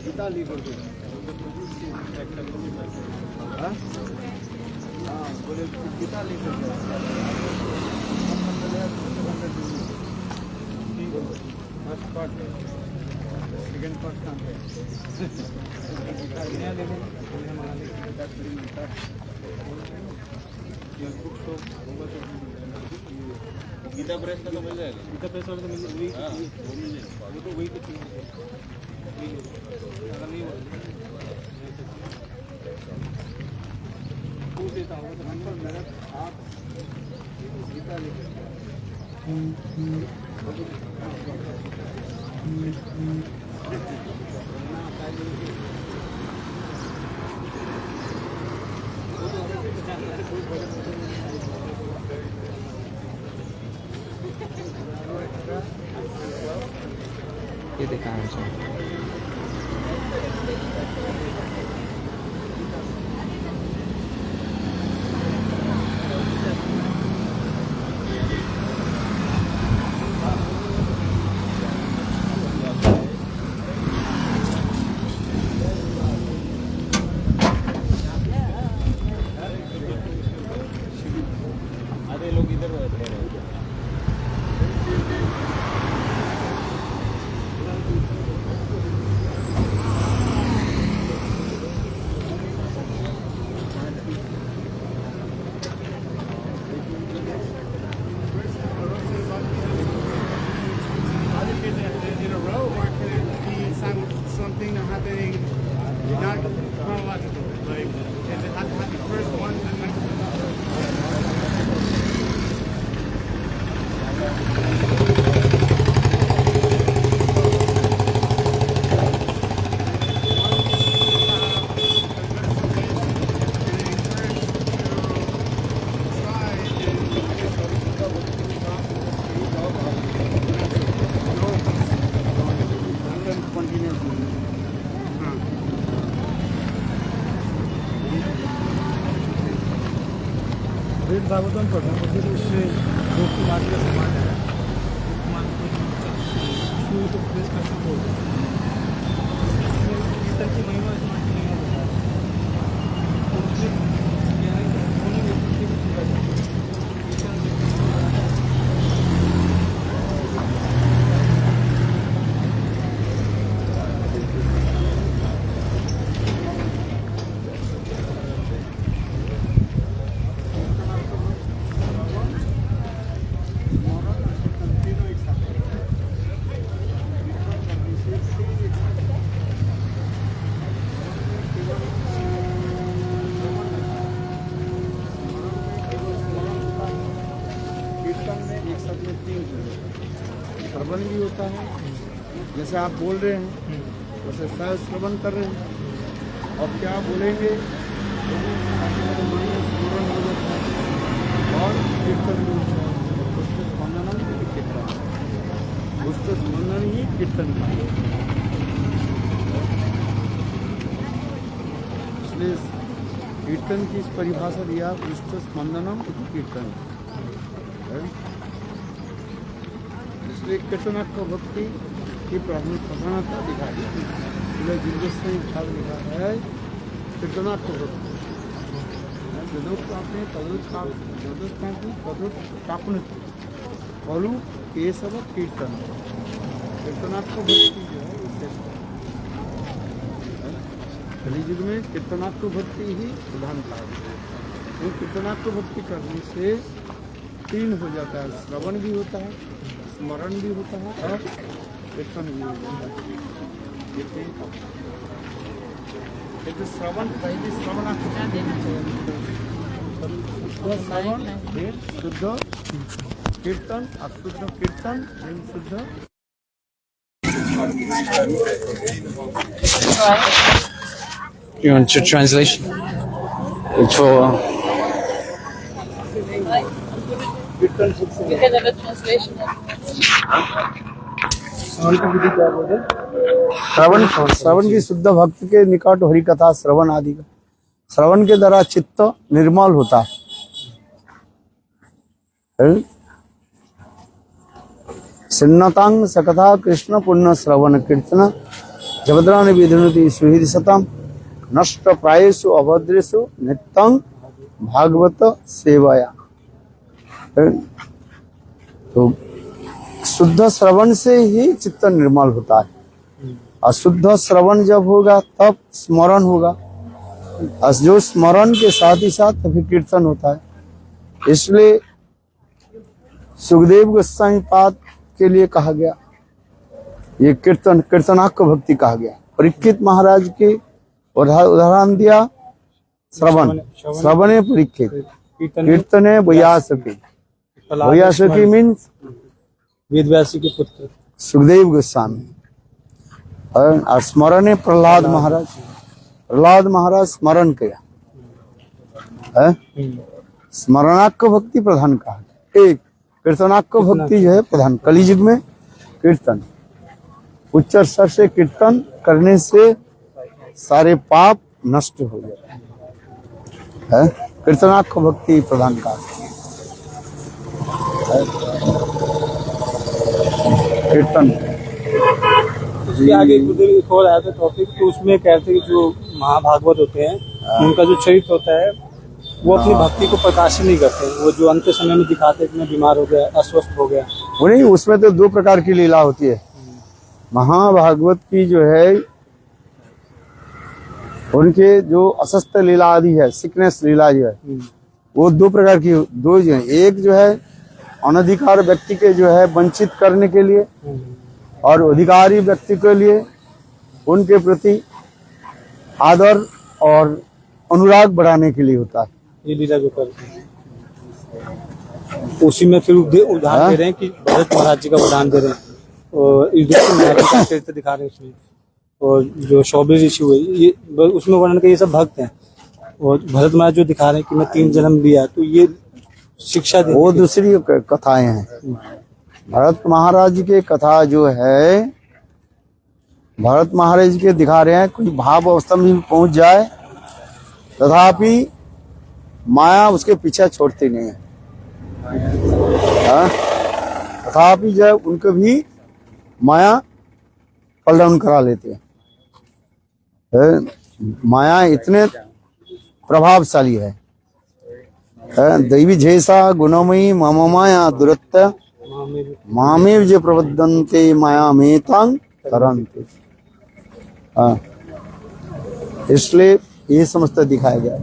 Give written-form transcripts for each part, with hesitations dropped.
Gita leader बोले Gita leader first part second part काम है नया ले लें मंगा लें गीता फ्री मिलता है बुक तो होगा तो गीता प्रेस का तो मिल जाएगा गीता प्रेस वाला तो मिल जाएगा वो मिल जाएगा वो तो वही तो अगर नहीं पूछ देता हूँ तो नंबर मेरा आप गीता लेकर ये देखा है आधे लोग इधर बैठे हैं in a row, or could it be something happening not chronological? Like, is it have to happen first one, then next one? Bhagavatam पढ़ा मुझे तो उससे दो की बात का समान है शुरू तो प्रेस का शुरू हो गीता की महिमा श्रवण भी होता है जैसे आप बोल रहे हैं वैसे सह श्रवण कर रहे हैं और क्या बोलेंगे स्मरण हो जाता है और कीर्तन भी होता है पुष्ट स्पंदन ही कीर्तन पुष्ट स्पंदन ही कीर्तन इसलिए कीर्तन की इस परिभाषा दिया पुष्ट स्पंदनम कीर्तन इसलिए कीर्तनात्मक भक्ति की प्रधानता दिखाई इसलिए जिंदगी भाग लिखा है कीर्तनात्मक भक्ति जदोत्पापने तदोत्पापने फलु केशव कीर्तन कीर्तनात्मक भक्ति जो है कलियुग में कीर्तनात्मक भक्ति ही प्रधानता है वो कीर्तनात्मक भक्ति करने से तीन हो जाता है श्रवण भी होता है स्मरण भी होता है और कीर्तन भी होता है लेकिन श्रवण पहले श्रवण क्या देना चाहिए श्रवण शुद्ध कीर्तन अशुद्ध कीर्तन शुद्ध You want your translation? For कीर्तन ठीक से You can have a translation. श्रवण की विधि क्या बोले? श्रवण की शुद्ध भक्त के निकट हरि कथा श्रवण आदि का श्रवण के द्वारा चित्त निर्मल होता है। सिन्नतांग सकथा कृष्ण पुण्य श्रवण कीर्तन जबद्रान विधुनति सुहृद सतम नष्ट प्रायेषु अभद्रेषु नित्यं भागवत सेवाया। तो शुद्ध श्रवण से ही चित्त निर्मल होता है। अशुद्ध श्रवण जब होगा तब स्मरण होगा, और जो स्मरण के साथ ही साथ तभी कीर्तन होता है। इसलिए सुखदेव गोस्वामी पाद के लिए कहा गया, ये कीर्तनाक भक्ति कहा गया। परीक्षित महाराज के उदाहरण दिया, श्रवणे परीक्षित, कीर्तने वैयासकी मीन्स वेदव्यास के पुत्र सुखदेव गोस्वामी, और स्मरणे प्रहलाद महाराज स्मरण किया है। स्मरणाक भक्ति प्रधान कहा, एक कीर्तनाक भक्ति जो है प्रधान। कलियुग में कीर्तन उच्च स्तर से कीर्तन करने से सारे पाप नष्ट हो जाते हैं। कीर्तनाक भक्ति प्रधान का कीर्तन। उसके आगे एक और आया था टॉपिक, तो उसमें कहते हैं कि जो महाभागवत होते हैं उनका जो चरित्र होता है वो अपनी भक्ति को प्रकाशित नहीं करते। वो जो अंत समय में दिखाते हैं कि मैं बीमार हो गया, अस्वस्थ हो गया, वो नहीं, उसमें तो दो प्रकार की लीला होती है। महाभागवत की जो है उनके जो अस्वस्थ लीला आदि है, सिकनेस लीला जो है, वो दो प्रकार की, दो जो है। एक जो है अनधिकार व्यक्ति के जो है वंचित करने के लिए, और अधिकारी व्यक्ति के लिए उनके प्रति आदर और अनुराग बढ़ाने के लिए होता है। ये लीला जो करते हैं उसी में फिर उदाहरण दे रहे हैं कि भरत महाराज जी का उदाहरण दे रहे हैं, और इस का चरित्र दिखा रहे हैं उसमें। और जो शौबे ऋषि हुए ये उसमें वर्णन के ये सब भक्त हैं, और भरत महाराज जो दिखा रहे हैं कि मैं 3 जन्म लिया, तो ये शिक्षा दे, वो दूसरी कथाएं हैं। भरत महाराज के कथा जो है, भरत महाराज के दिखा रहे हैं कोई भाव अवस्था में पहुंच जाए तथापि माया उसके पीछे छोड़ती नहीं है। तथापि जब उनको भी माया फॉल डाउन करा लेते हैं। माया इतने प्रभावशाली है। दैवी जैसा गुणमयी मम माया दुरत्त मामेव जे प्रबद्धन्ते माया मेतांग तरन्ते। इसलिए ये समस्त दिखाया गया।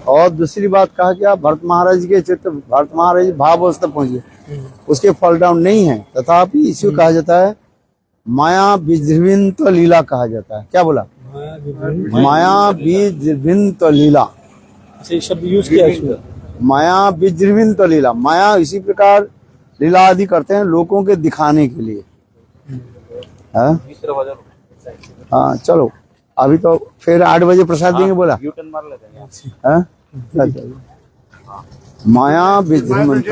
और दूसरी बात कहा क्या, भरत महाराज के चित्र, भरत महाराज भाव अवस्था पहुंचे, उसके फॉल डाउन नहीं है, तथापि इसी कहा जाता है माया विजृंभित लीला कहा जाता है। क्या बोला? माया विजृंभित लीला शब्द यूज किया इसमें। माया विजृंभित लीला, माया इसी प्रकार लीला आदि करते हैं लोगों के दिखाने के लिए। हाँ चलो, अभी तो फिर 8 बजे प्रसाद देंगे बोला। माया विजृंभित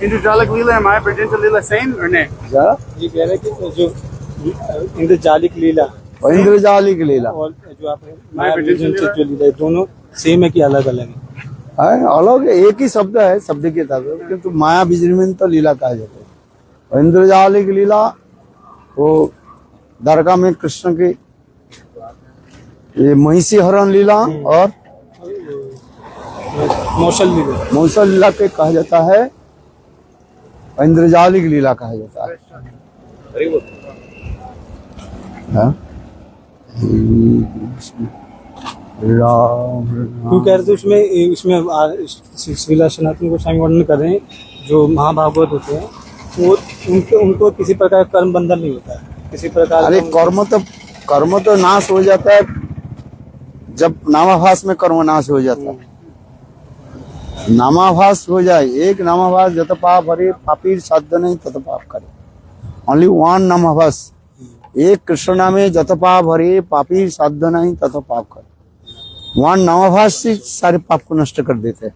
इंद्रजालिक लीला है, माया पर्यंत लीला सेम और नहीं? ये कह रहे हैं कि जो इंद्रजालिक लीला और इंद्रजालिक लीला और जो आपने माया पर्यंत जो लीला है, दोनों सेम है कि अलग अलग है? अलग, एक ही शब्द है, शब्द के साथ, किंतु माया विजृंभित लीला कहा जाता है। और इंद्रजालिक लीला वो द्वारका में कृष्ण की ये महिषी हरण लीला और मौसल लीला के कहा जाता है, इंद्रजालिक लीला कहा जाता है। क्यों कह रहे थे उसमें श्रीला सनातन गोस्वामी वर्णन कर रहे हैं जो महाभागवत होते हैं वो उनको किसी प्रकार का कर्म बंधन नहीं होता है, किसी प्रकार। अरे कर्म तो नाश हो जाता है जब नामाभास में कर्म नाश हो जाता है। नामाभास हो जाए, एक नामाभास जत पाप हरे पापी साध्य नहीं तत पाप करे, ओनली वन नामाभास, एक कृष्ण नामे जत पाप हरे पापी साध्य नहीं तत पाप करे। वहाँ नामाभास ही सारे पाप को नष्ट कर देते हैं।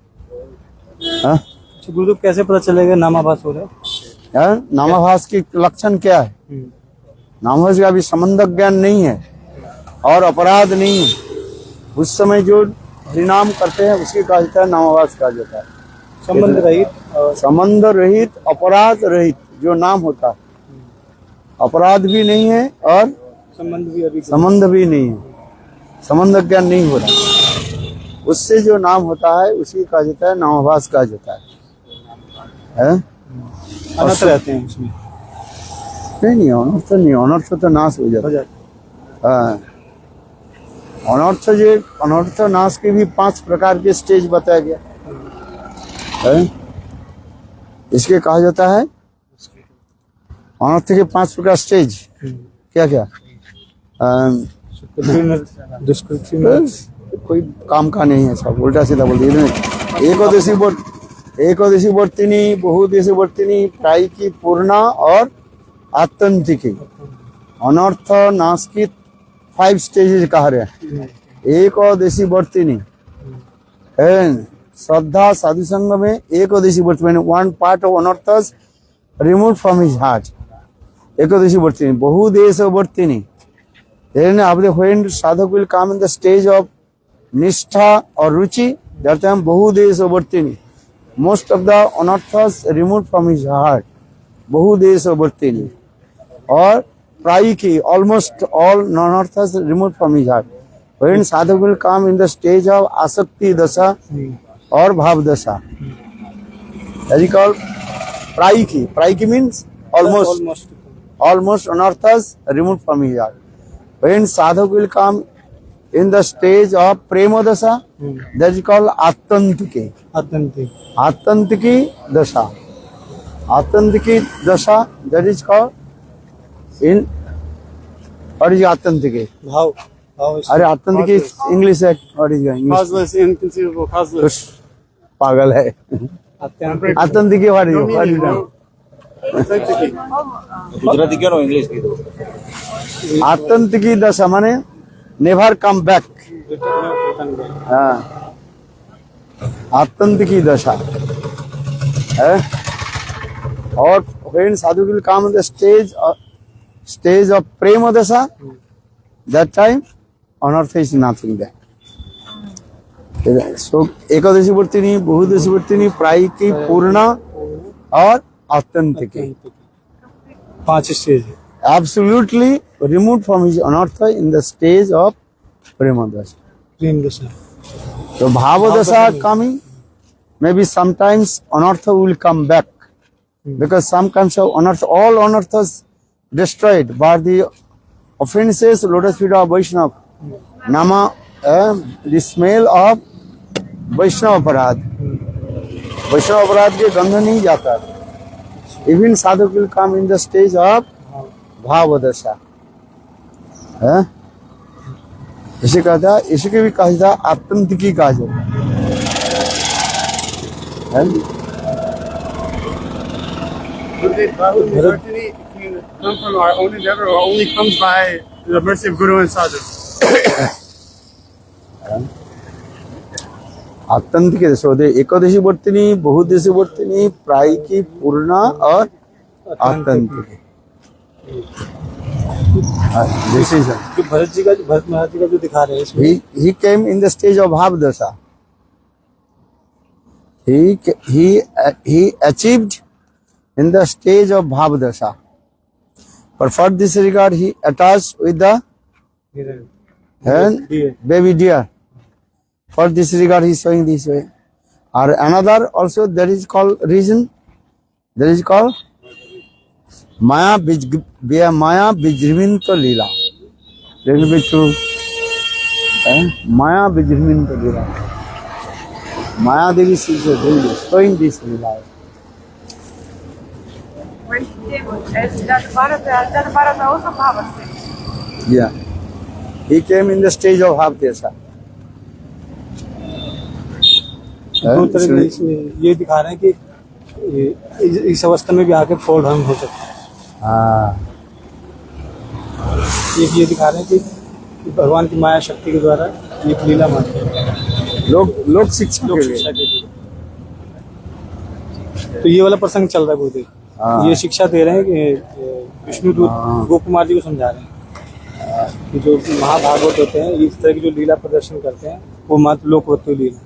हाँ? तो गुरुदेव कैसे पता चलेगा नामाभास हो रहा है? हाँ? नामाभास की लक्षण क्या है? नामाभास का अभी संबंध ज्ञान नहीं है और अपराध नहीं है। उस समय जो हरिनाम करते हैं उसकी कहा जाता है नामाभास कहा जाता है। संबंध रहित और संबंध रहित, अपराध रहित जो नाम होता है, अपराध भी नहीं है और संबंध भी अभी संबंध भी नहीं है, संबंध ज्ञान नहीं हो रहा, उससे जो नाम होता है उसी कहा जाता है नामाभास कहा जाता है? अनर्थ रहते हैं उसमें। नहीं, अनर्थ नहीं, अनर्थ तो नाश हो जाता है। हाँ, अनर्थ नाश के भी 5 प्रकार के स्टेज बताया गया है। इसके कहा जाता है अनर्थ के 5 प्रकार स्टेज। क्या क्या? दुष्कृति बस कोई काम का नहीं है, सब उल्टा सीधा बोल दिए। एकादशी वर्तिनी, बहुदेशी वर्तिनी, प्रायिकी, पूर्णा और आत्यंतिकी। अनर्थ नाश की 5 स्टेजेस कह रहे हैं। एकादशी वर्तिनी श्रद्धा साधु संग में Ekadashi वर्तिनी, 1 part of अनर्थस removed from his heart. Ekadashi वर्तिनी, बहुदेश वर्तिनी, then after when sadhak will come in the stage of nishtha or ruchi, that time बहुदेश वर्तिनी, most of the anarthas removed from his heart, बहुदेश वर्तिनी. और प्रायिकी, almost all anarthas removed from his heart. When sadhak will come in the stage of asakti dasha or bhav dasha, that is called प्रायिकी. प्रायिकी means almost anarthas removed from his heart. When sadhak will come in the stage of prema dasha, that is called atantiki. Atantiki dasha. Atantiki dasha, that is called in, what is atantiki? भाव अरे आतंकी English है, what is English? Causeless, inconceivable, causeless. पागल है आतंकी, what is No meaning, no. Gujarati क्या English की? आतंकी दशा माने नेवर कम बैक। हाँ, आतंकी दशा है। और when sadhu will come on the stage of prema dasha, that time anartha is nothing there. So Ekadashi वर्तिनी, बहुदेशी वर्तिनी, प्रायिकी, पूर्णा और आत्यंतिकी, 5 स्टेज है। absolutely removed from his anartha in the stage of prema dasha. प्रेम दशा। So bhava dasha coming, maybe sometimes anartha will come back, because some kinds of anartha, all anarthas destroyed by the offenses, lotus feet of Vaishnava, nama, the smell of Vaishnava aparad. Vaishnava aparad के गंध नहीं जाता। Even sadhak will come in the stage of bhava dasha. इसे कहा था, इसके भी कहा था आतंकी कहा जाता है। Bhakti can come from our own endeavor or only comes by the mercy of Guru and Sadhu. आतंकी दशा, एकादशी वर्तिनी, बहुदेशी वर्तिनी, प्रायिकी, पूर्णा और आतंकी। This is जो भरत महाराज जी का जो दिखा रहे हैं इसमें, he came in the stage of bhav dasha. He achieved in the stage of bhav dasha. But for this regard, he attached with the baby deer. For this regard, he is showing this way. Or another also, there is called reason. There is called Maya Bijriminta Leela. That will be true. Maya Bijriminta Leela. Maya Devi is showing this Leela. When he came as Bharata also Bhava stage. Yeah. He came in the stage of half dasha. दो तरह के इसमें ये दिखा रहे हैं कि इस अवस्था में भी आके फॉल हम हो सकते हैं। हाँ, एक ये दिखा रहे हैं कि भगवान की माया शक्ति के द्वारा एक लीला मानते हैं लोक शिक्षा लोक के लिए। शिक्षा के लिए। तो ये वाला प्रसंग चल रहा है गुरुदेव, हाँ। ये शिक्षा दे रहे हैं कि विष्णुदूत गोप कुमार जी को समझा रहे हैं कि जो महाभागवत होते हैं इस तरह की जो लीला प्रदर्शन करते हैं वो मात्र लोकवत्व लीला,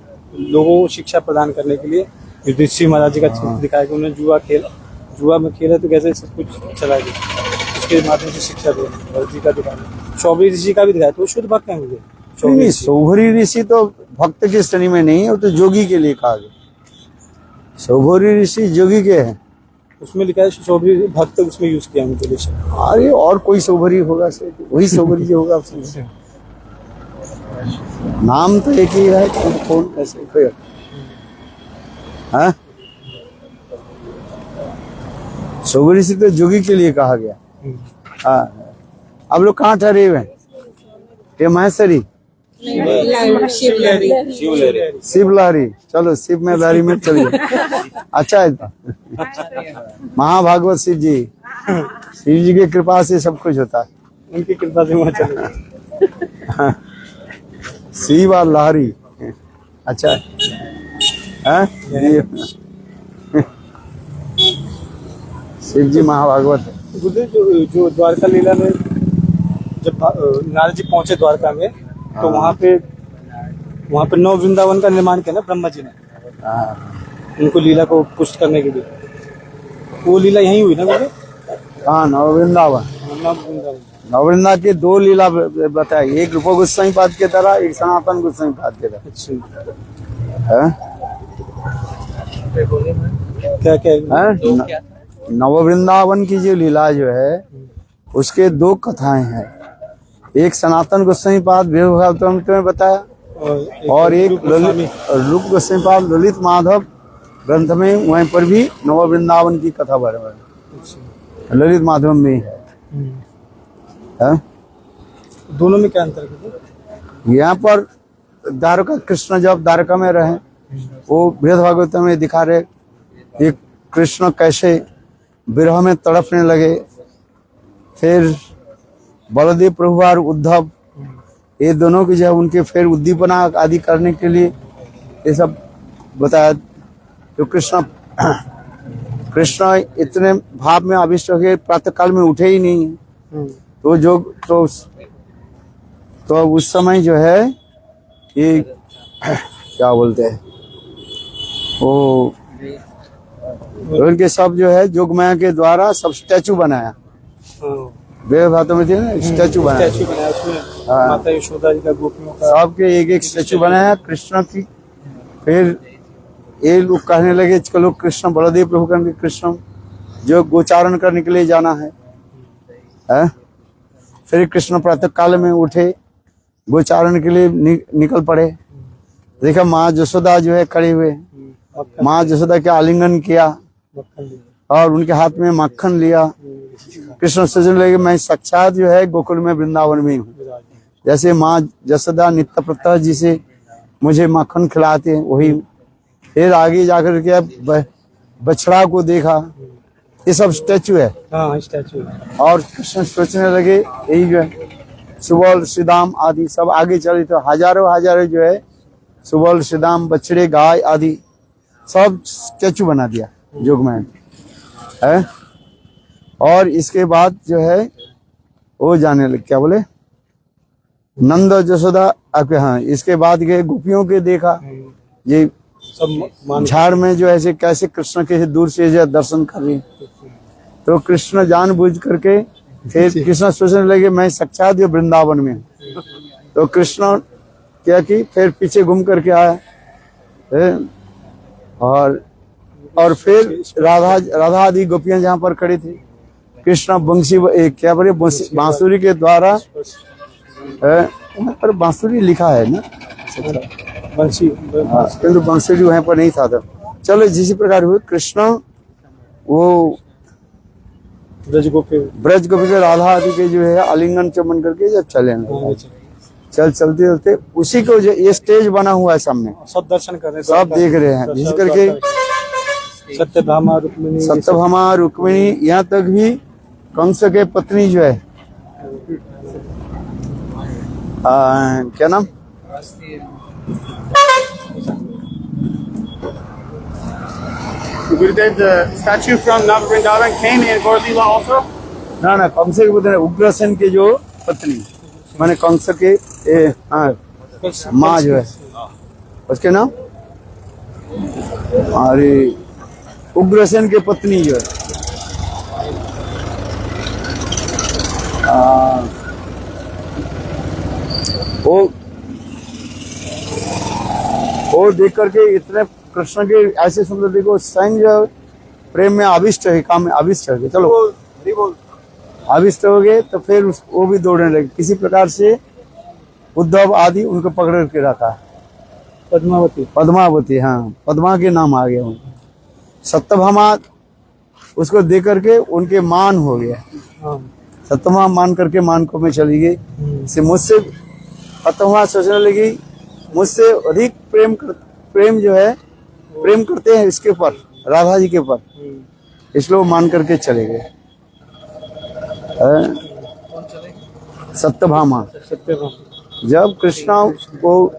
लोगों को शिक्षा प्रदान करने के लिए युधिष्ठिर महाराज जी का चित्र दिखाया कि उन्होंने जुआ में खेला तो कैसे सब कुछ चला गया, उसके माध्यम से शिक्षा दे भरत जी का दिखाया, शौभरी ऋषि का भी दिखाया, तो वो शुद्ध भक्त है मुझे। नहीं, शौभरी ऋषि तो भक्त की श्रेणी में नहीं है, वो तो जोगी के लिए कहा गया। शौभरी ऋषि जोगी के हैं। उसमें लिखा है शौभरी भक्त, उसमें यूज किया उनके लिए। अरे और कोई शौभरी होगा से वही शौभरी जो होगा उसमें। नाम तो एक ही है, कौन कैसे कोई हाँ? शौभरी ऋषि तो जोगी के लिए कहा गया। हाँ, अब लोग कहाँ ठहरे हुए हैं? ये महेश्वरी शिव लहरी, चलो शिव में लहरी में चलिए। अच्छा है तो महाभागवत शिव जी की कृपा से सब कुछ होता है, उनकी कृपा से वहाँ चले। शिव और लहरी। अच्छा है शिव जी महाभागवत है। गुरुदेव जो द्वारका लीला में जब नारद जी पहुंचे द्वारका में, तो वहाँ पे 9 वृंदावन का निर्माण किया ना ब्रह्मा जी ने, उनको लीला को पुष्ट करने के लिए। वो लीला यहीं हुई ना गुरुदेव? हाँ, नववृंदावन। नववृंदा के 2 लीला बताई, एक रूप गोस्वामी पाद के तरह, एक सनातन गोस्वामी पाद के तरह। अच्छा, क्या नववृंदावन की जो लीला जो है उसके 2 कथाएं हैं, एक सनातन गोस्वामी पाद भागवतम में बताया और एक रूप गोस्वामी पाद ललित माधव ग्रंथ में, वहीं पर भी नववृंदावन की कथा बराबर ललित माधव में है। दोनों में क्या अंतर है? यहाँ पर द्वारका कृष्ण जब द्वारका में रहे, वो वेद भागवत में दिखा रहे कि कृष्ण कैसे विरह में तड़पने लगे, फिर बलदेव प्रभु और उद्धव ये दोनों की जो उनके फिर उद्दीपना आदि करने के लिए ये सब बताया। तो कृष्ण इतने भाव में आविष्ट हो गए, प्रातः काल में उठे ही नहीं है। तो उस समय जो है ये क्या बोलते हैं वो उनके सब जो है जोगमाया के द्वारा सब स्टैचू बनाया, वेद भागवत में थे ना, स्टैचू बनाया, उसमें माता यशोदा जी का, गोपियों का, सबके एक स्टैचू बनाया कृष्ण की। फिर ये लोग कहने लगे चलो कृष्ण बलदेव प्रभु करके कृष्ण जो गोचारण करने के लिए जाना है। फिर कृष्ण प्रातः काल में उठे, गोचारण के लिए निकल पड़े। देखा माँ यशोदा जो है खड़े हुए, माँ यशोदा के आलिंगन किया और उनके हाथ में मक्खन लिया। कृष्ण सोचने लगे मैं साक्षात जो है गोकुल में वृंदावन में हूँ, जैसे माँ यशोदा नित्य प्रत्यह जी से मुझे मक्खन खिलाते हैं वही। फिर आगे जाकर के बछड़ा को देखा, ये सब स्टैचू है। हाँ, स्टैचू। और कृष्ण सोचने लगे यही जो है सुबल श्रीदाम आदि सब आगे चले, तो हजारों जो है सुबल श्रीदाम बछड़े गाय आदि सब स्टैचू बना दिया जोगमैन है। और इसके बाद जो है वो जाने लगे, क्या बोले, नंद यशोदा। हाँ, इसके बाद गए गोपियों के देखा, ये सब झाड़ में जो ऐसे कैसे कृष्ण के दूर से जो दर्शन कर रही। तो कृष्ण जानबूझ करके फिर कृष्ण सोचने लगे मैं साक्षात ये वृंदावन में हूँ। तो कृष्ण क्या कि फिर पीछे घूम करके आया और फिर राधा आदि गोपियां जहाँ पर खड़ी थी, कृष्ण बंसी क्या बोले बांसुरी के द्वारा, वहाँ पर बांसुरी लिखा है ना, बंसी, किंतु बांसुरी वहाँ पर नहीं था। चलो जिस प्रकार हुए कृष्ण वो ब्रज गोपी के राधा आदि के जो है आलिंगन चुम्बन करके जब चले चलते चलते उसी को जो ये स्टेज बना हुआ है सामने, सब दर्शन कर रहे हैं, सब देख रहे हैं। जिस करके सत्यभामा रुक्मिणी यहाँ तक भी कंस के पत्नी जो है क्या नाम Gurudev, the statue from Navavrindavan came in Gaur Leela also? ना ना कंस के पुत्र उग्रसेन के जो पत्नी माने कंस के हाँ माँ जो है उसके नाम अरे उग्रसेन के पत्नी जो है वो देख करके इतने कृष्ण के ऐसे सुंदर देखो स्वयं जो प्रेम में आविष्ट है काम में आविष्ट है चलो आविष्ट हो गए तो फिर वो भी दौड़ने लगे किसी प्रकार से उद्धव आदि उनको पकड़ के रखा पद्मावती हाँ पद्मा के नाम आ गया उनको सत्यभामा उसको देख करके उनके मान हो गया सत्यभामा मान करके मान को में चली गई से मुझसे सत्यभामा सोचने लगी मुझसे अधिक प्रेम जो है प्रेम करते हैं इसके ऊपर राधा जी के ऊपर इसलिए वो मान करके चले गए सत्यभामा जब कृष्णा को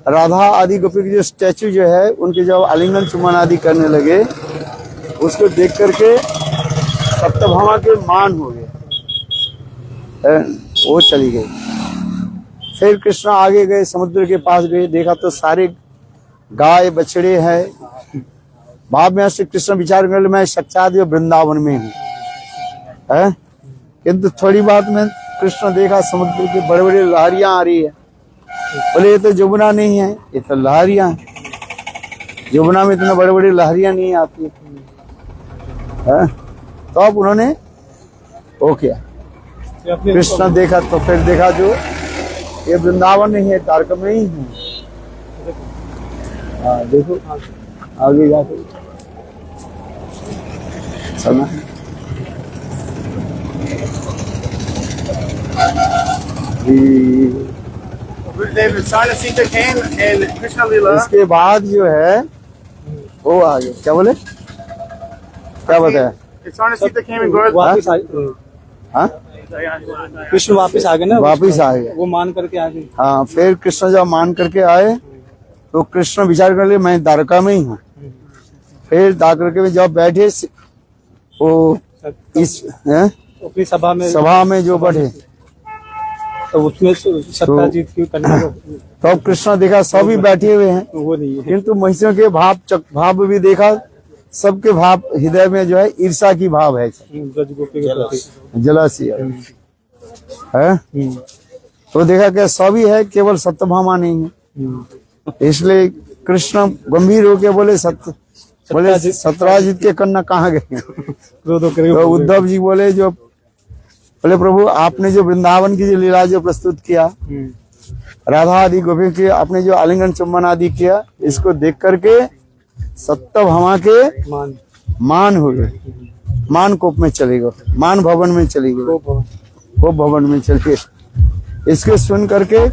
राधा आदि गोपी की जो स्टैचू जो है उनके जब आलिंगन चुम्बन आदि करने लगे उसको देख करके सत्यभामा के मान हो गए वो चली गई फिर कृष्णा आगे गए समुद्र के पास गए देखा तो सारे गाय बछड़े हैं बाद में श्री कृष्ण विचार कर मैं साक्षात वृंदावन में हूँ किंतु थोड़ी बात में कृष्ण देखा समुद्र की बड़े बड़े लहरियां आ रही है बोले ये तो जमुना नहीं है ये तो लहरियां हैं जमुना में इतने बड़े बड़े लहरियां नहीं आती है तो अब उन्होंने वो किया कृष्ण देखा तो फिर देखा जो ये वृंदावन नहीं है तारक में ही है हाँ देखो आगे जाके चलना Gurudev, the son of Sita came in Krishna Leela. इसके बाद जो है वो आ गए क्या बोले क्या बताया The son of Sita came in Gaur वापिस हाँ कृष्ण वापिस आ गए ना वापिस आ गए वो मान करके आ गए हाँ फिर कृष्ण जब मान करके आए तो कृष्ण विचार कर लिए मैं द्वारका में ही हूँ फिर द्वारका में जब बैठे वो इस अपनी सभा में जो बैठे तो उसमें सत्याजीत की कन्या तो अब कृष्ण देखा सभी बैठे हुए हैं वो नहीं है किंतु महिषियों के भाव भी देखा सबके भाव हृदय में जो है ईर्षा की भाव है ब्रज गोपी के प्रति जलसी है तो देखा कि सभी है केवल सत्यभामा नहीं है इसलिए कृष्ण गंभीर होके बोले सत्यराजीत के कन्या कहाँ गए तो उद्धव जी बोले जो बोले प्रभु आपने जो वृंदावन की जो लीला जो प्रस्तुत किया राधा आदि गोपी की आपने जो आलिंगन चुम्बन आदि किया इसको देख करके सत्यभामा के मान हो गए मान कोप में चले गए मान भवन में चली गई कोप भवन में चले गए इसके सुन करके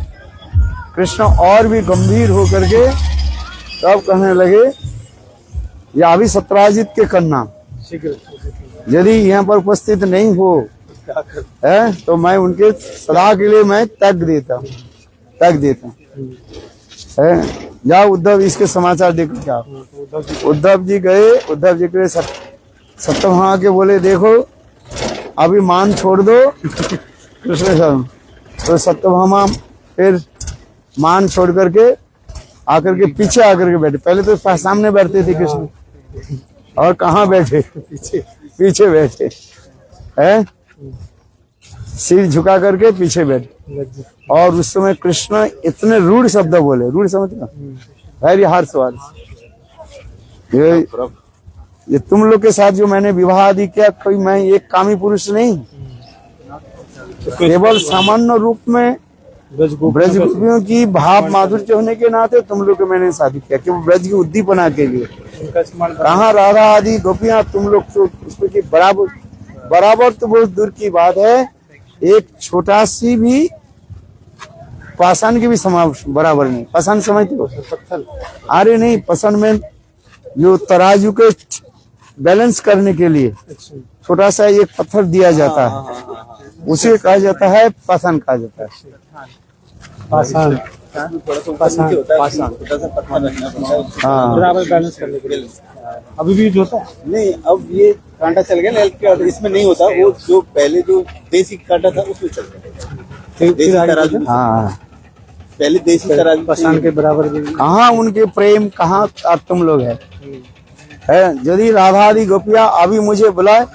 कृष्ण और भी गंभीर हो करके तब कहने लगे या भी सत्यराजीत के कन्या यदि यहाँ पर उपस्थित नहीं हो है तो मैं उनके सदा के लिए मैं तक देता हूँ है जाओ उद्धव इसके समाचार देखो क्या उद्धव जी गए उद्धव जी के सत्यभामा के बोले देखो अभी मान छोड़ दो कृष्ण तो सत्यभामा फिर मान छोड़ करके आकर के पीछे आकर के बैठे पहले तो सामने बैठते थे कृष्ण और कहाँ बैठे पीछे बैठे है सिर झुका करके पीछे बैठे और उस समय कृष्ण इतने रूढ़ शब्द बोले रूढ़ समझते वेरी हार्श वर्ड्स ये तुम लोग के साथ जो मैंने विवाह आदि किया कोई मैं एक कामी पुरुष नहीं केवल सामान्य रूप में ब्रज गोपियों की भाव माधुर्य होने के नाते तुम लोग को मैंने शादी किया केवल ब्रज की उद्दीपना के लिए कहाँ राधा आदि गोपियां तुम लोग तो उसमें की बराबर तो बहुत दूर की बात है एक छोटा सी भी पाषाण की भी बराबर नहीं पाषाण समझते हो अरे नहीं पाषाण में जो तराजू के बैलेंस करने के लिए छोटा सा एक पत्थर दिया जाता है उसे कहा जाता है पाषाण कहा जाता है पाषाण हाँ बराबर बैलेंस करने के लिए अभी भी यूज होता है। नहीं, अब ये कांटा चल गया ना, इसमें नहीं होता। वो जो पहले जो देसी कांटा था उसमें चलता था। देसी तराजू, हाँ। पहले देसी तराजू पाषाण के बराबर भी कहाँ उनके प्रेम, कहाँ तुम लोग है यदि राधा आदि गोपियां अभी मुझे बुलाए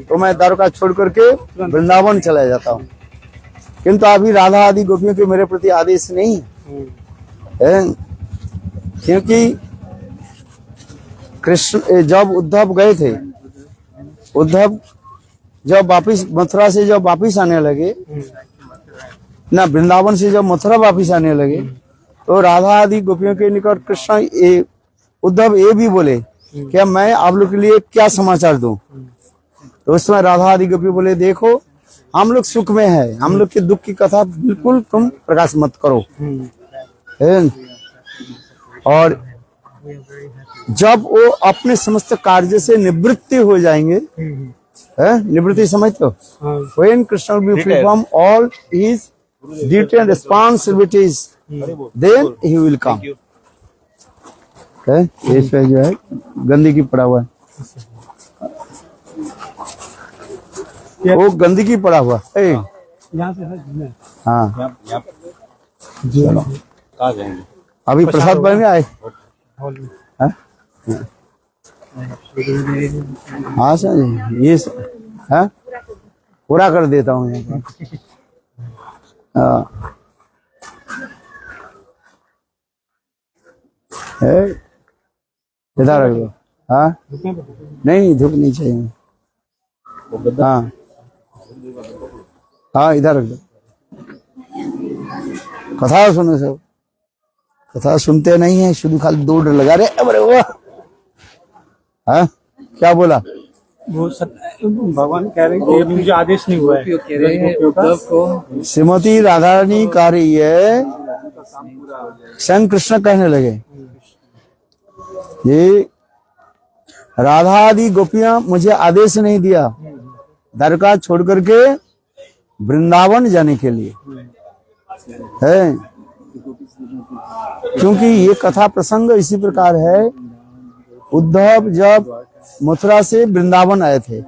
तो मैं द्वारका छोड़ करके वृंदावन चला जाता हूँ, किंतु अभी राधा आदि गोपियों के मेरे प्रति आदेश नहीं है। क्योंकि कृष्ण जब उद्धव गए थे, उद्धव जब वापिस मथुरा से जब वापिस आने लगे ना, वृंदावन से जब मथुरा वापिस आने लगे तो राधा आदि गोपियों के निकट कृष्ण उद्धव ये भी बोले कि मैं आप लोग के लिए क्या समाचार दूं। तो उस समय राधा आदि गोपी बोले, देखो हम लोग सुख में है, हम लोग के दुख की कथा बिल्कुल तुम प्रकाश मत करो। और जब वो अपने समस्त कार्य से निवृत्ति हो जाएंगे, निवृत्ति समझते हो, when Krishna will be free from all his duty and responsibilities, then he will come। इसमें जो है गंदगी पड़ा हुआ है, वो गंदगी पड़ा हुआ है। यहाँ से है। हाँ चलो कहाँ जाएंगे? अभी प्रसाद बन आए। हाँ? हाँ सर, ये हाँ पूरा कर देता हूँ यहाँ पर। हाँ इधर रख दो। हाँ नहीं, धूप नहीं चाहिए। हाँ हाँ इधर रख दो। कथा सुनो सब, कथा सुनते नहीं है, शुद्ध खाली दौड़ लगा रहे। अरे वाह, हाँ क्या बोला? वो भगवान कह रहे हैं कि मुझे आदेश नहीं हुआ है। श्रीमती राधा रानी कह रही है, स्वयं कृष्ण कहने लगे, ये राधा आदि गोपियां मुझे आदेश नहीं दिया द्वारका छोड़ करके वृंदावन जाने के लिए है। क्योंकि ये कथा प्रसंग इसी प्रकार है, उद्धव जब मथुरा से वृंदावन आए थे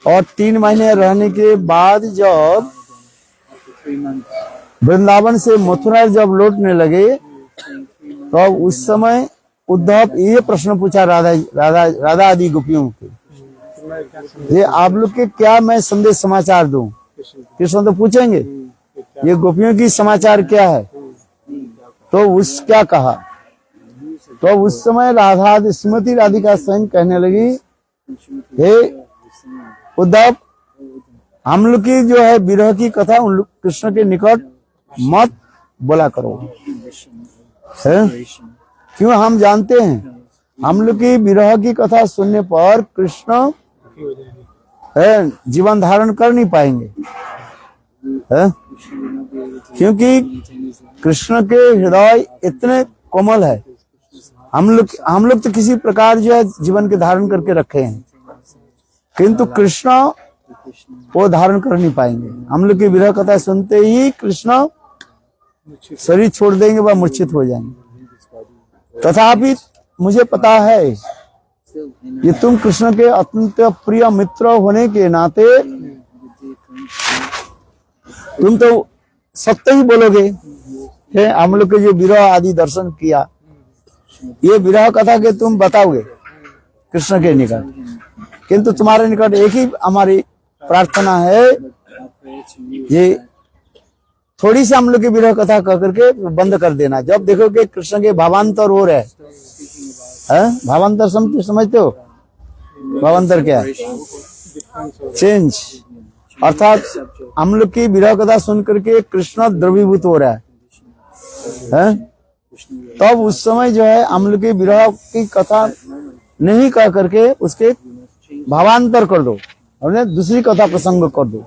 और 3 महीने रहने के बाद जब वृंदावन से मथुरा जब लौटने लगे तो उस समय उद्धव ये प्रश्न पूछा राधा आदि गोपियों को, ये आप लोग के क्या मैं संदेश समाचार दूं। कृष्ण तो पूछेंगे ये गोपियों की समाचार क्या है, तो उस क्या कहा। तो उस समय राधा श्रीमती राधिका स्वयं कहने लगी, हे उद्धव, हम लोग की जो है विरह की कथा उन लोग कृष्ण के निकट मत बोला करो, है? क्यों? हम जानते हैं हम लोग की विरह की कथा सुनने पर कृष्ण जीवन धारण कर नहीं पाएंगे, है? क्योंकि कृष्ण के हृदय इतने कोमल है, हम लोग तो किसी प्रकार जो है जीवन के धारण करके रखे हैं, किंतु कृष्ण वो धारण कर नहीं पाएंगे। हम लोग की विरह कथा सुनते ही कृष्ण शरीर छोड़ देंगे, वह मूर्छित हो जाएंगे। तथापि मुझे पता है ये तुम कृष्ण के अत्यंत प्रिय मित्र होने के नाते तुम तो सत्य ही बोलोगे, हम लोग के जो विरह आदि दर्शन किया, ये विरह कथा के तुम बताओगे कृष्ण के निकट, किंतु तुम्हारे निकट एक ही हमारी प्रार्थना है, ये थोड़ी सी हम लोग की विरह कथा कह करके बंद कर देना। जब देखोगे कृष्ण के भावांतर हो रहे हैं, भावांतर समझते हो? भावांतर क्या है? चेंज, अर्थात हम लोग की विरह कथा सुन करके कृष्ण द्रवीभूत हो रहा है, तब उस समय जो है हम लोग की विरह की कथा नहीं कह करके उसके भावांतर कर दो और दूसरी कथा प्रसंग कर दो,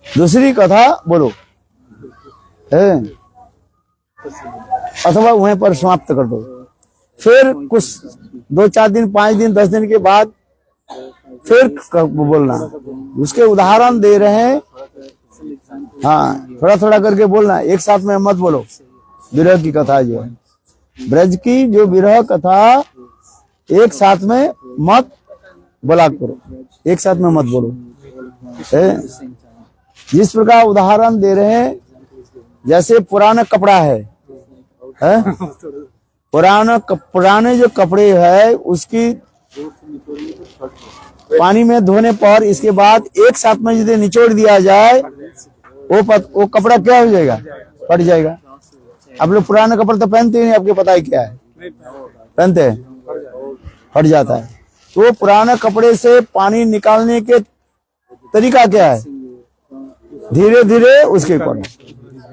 दूसरी कथा बोलो, अथवा वहीं पर समाप्त कर दो। फिर कुछ 2-4 दिन 5 दिन 10 दिन के बाद फिर बोलना। उसके उदाहरण दे रहे हैं हाँ, थोड़ा थोड़ा करके बोलना, एक साथ में मत बोलो। विरह की कथा जो है, ब्रज की जो विरह कथा एक साथ में मत बोला करो, एक साथ में मत बोलो। जिस प्रकार उदाहरण दे रहे हैं, जैसे पुराना कपड़ा है? पुराने जो कपड़े है उसकी पानी में धोने पर इसके बाद एक साथ में यदि निचोड़ दिया जाए, वो कपड़ा क्या हो जाएगा? फट जाएगा। आप लोग पुराना कपड़ा तो पहनते ही नहीं, आपको पता है क्या है? पहनते हैं, फट जाता है। तो पुराना कपड़े से पानी निकालने के तरीका क्या है? धीरे धीरे उसके ऊपर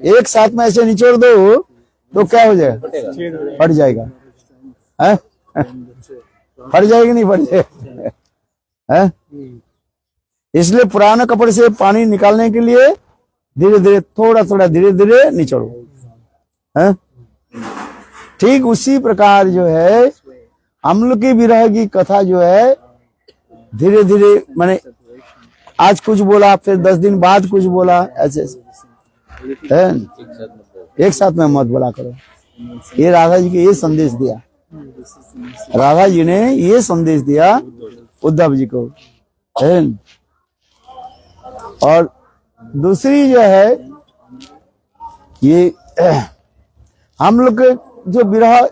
एक साथ में ऐसे निचोड़ दो तो क्या हो जाएगा? फट जाएगा। फट जाएगी नहीं? फट जाएगा। इसलिए पुराना कपड़े से पानी निकालने के लिए धीरे धीरे, थोड़ा थोड़ा धीरे धीरे निचोड़ो। ठीक उसी प्रकार जो है अम्ल की विरह की कथा जो है, धीरे धीरे, माने आज कुछ बोला फिर 10 दिन बाद कुछ बोला, ऐसे है, एक साथ में मत बोला करो। ये राधा जी के ये संदेश दिया, राधा जी ने ये संदेश दिया उद्धव जी को, है। और दूसरी जो है, ये हम लोग जो विरह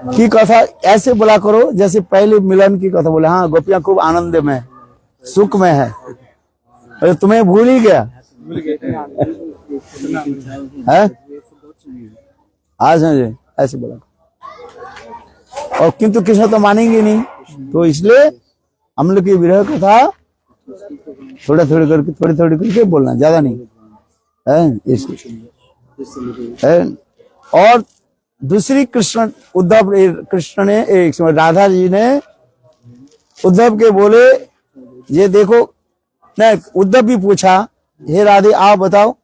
की कथा ऐसे बोला करो जैसे पहले मिलन की कथा बोले। हाँ, गोपियां खूब आनंद में सुख में है, अरे तुम्हें भूल ही गया है? आज समझे, ऐसे बोला। और किंतु कृष्ण तो मानेंगे नहीं, तो इसलिए हम लोग की विरह कथा थोड़ा थोड़ा करके बोलना, ज्यादा नहीं है, इसलिए। और दूसरी कृष्ण ने राधा जी ने उद्धव के बोले, ये देखो, नहीं, उद्धव भी पूछा, हे राधे आप बताओ,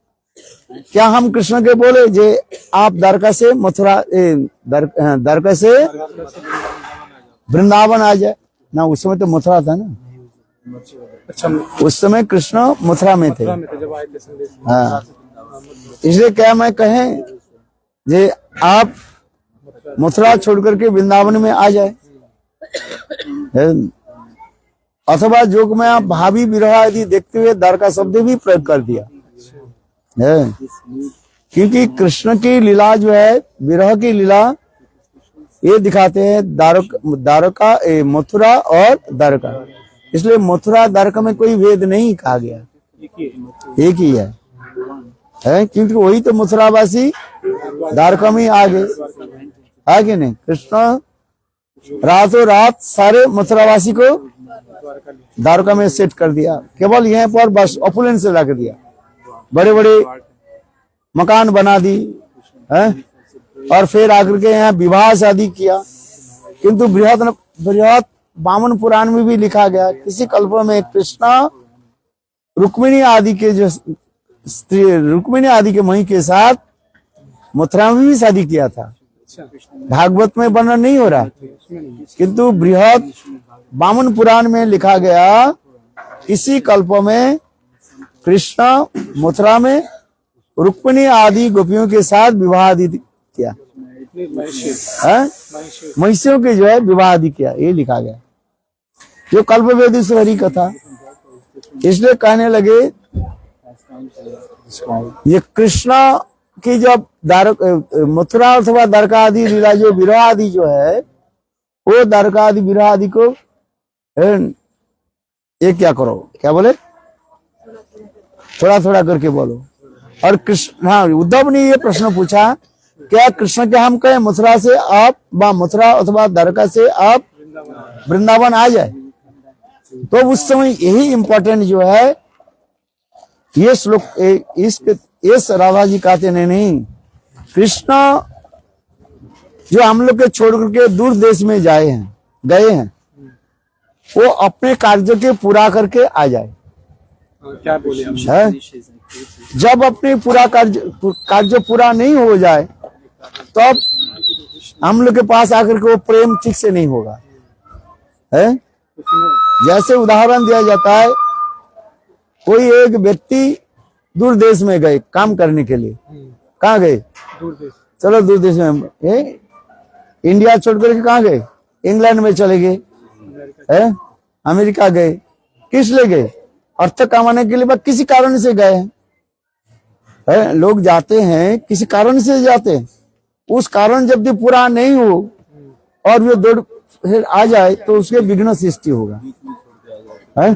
क्या हम कृष्ण के बोले जे आप द्वारका से मथुरा, द्वारका से वृंदावन आ जाए ना? उस समय तो मथुरा था ना, उस समय कृष्ण मथुरा में थे। हाँ, इसलिए क्या मैं कहें जे आप मथुरा छोड़ करके वृंदावन में आ जाए, अथवा जोग में आप भावी विरह आदि देखते हुए द्वारका शब्द भी प्रयोग कर दिया है, क्योंकि कृष्ण की लीला जो है, विरह की लीला, ये दिखाते हैं द्वारका, मथुरा और द्वारका। इसलिए मथुरा द्वारका में कोई भेद नहीं कहा गया, एक ही है, क्योंकि वही तो मथुरावासी द्वारका में आ गए, है कि नहीं? कृष्ण रातों रात सारे मथुरावासी को द्वारका में सेट कर दिया, केवल यहाँ पर बस ऑपुलेंस से लाकर दिया, बड़े बड़े मकान बना दी है, और फिर आकर के यहाँ विवाह शादी किया। किंतु बृहत वामन पुराण में भी लिखा गया, किसी कल्प में कृष्ण रुक्मिणी आदि के जो स्त्री, रुक्मिणी आदि के मही के साथ मथुरा में भी शादी किया था। भागवत में वर्णन नहीं हो रहा, किंतु बृहत वामन पुराण में लिखा गया, इसी कल्प में कृष्ण मथुरा में रुक्मिणी आदि गोपियों के साथ विवाह आदि किया, महिषियों के जो है विवाह आदि किया, ये लिखा गया, जो कल्पवेदीश्वरी कथा। इसलिए कहने लगे ये कृष्ण की जब मथुरा अथवा द्वारका आदि लीला, जो विरह आदि जो है, वो द्वारका आदि विरह आदि को ये क्या करो, क्या बोले, थोड़ा थोड़ा करके बोलो। और कृष्ण, हाँ, उद्धव ने ये प्रश्न पूछा, क्या कृष्ण के हम कहें मथुरा से आप, मथुरा अथवा द्वारका से आप वृंदावन आ जाए? तो उस समय यही इंपॉर्टेंट जो है, ये श्लोक इस राधा जी कहते नहीं, कृष्ण जो हम लोग के छोड़ करके दूर देश में गए हैं, वो अपने कार्य के पूरा करके आ जाए। क्या बोले हम? है, जब अपने पूरा कार्य पूरा नहीं हो जाए, तो अब हम लोग के पास आकर के वो प्रेम ठीक से नहीं होगा, है। जैसे उदाहरण दिया जाता है, कोई एक व्यक्ति दूर देश में गए काम करने के लिए। कहाँ गए? दूर देश। चलो दूर देश में इंडिया छोड़ करके कहाँ गए? इंग्लैंड में चले गए, अमेरिका गए। किस लिए गए? अर्थ कमाने के लिए, बस किसी कारण से गए हैं। लोग जाते हैं किसी कारण से जाते हैं, उस कारण जब भी पूरा नहीं हो और वो दौड़ फिर आ जाए तो उसके विघ्न सृष्टि होगा है।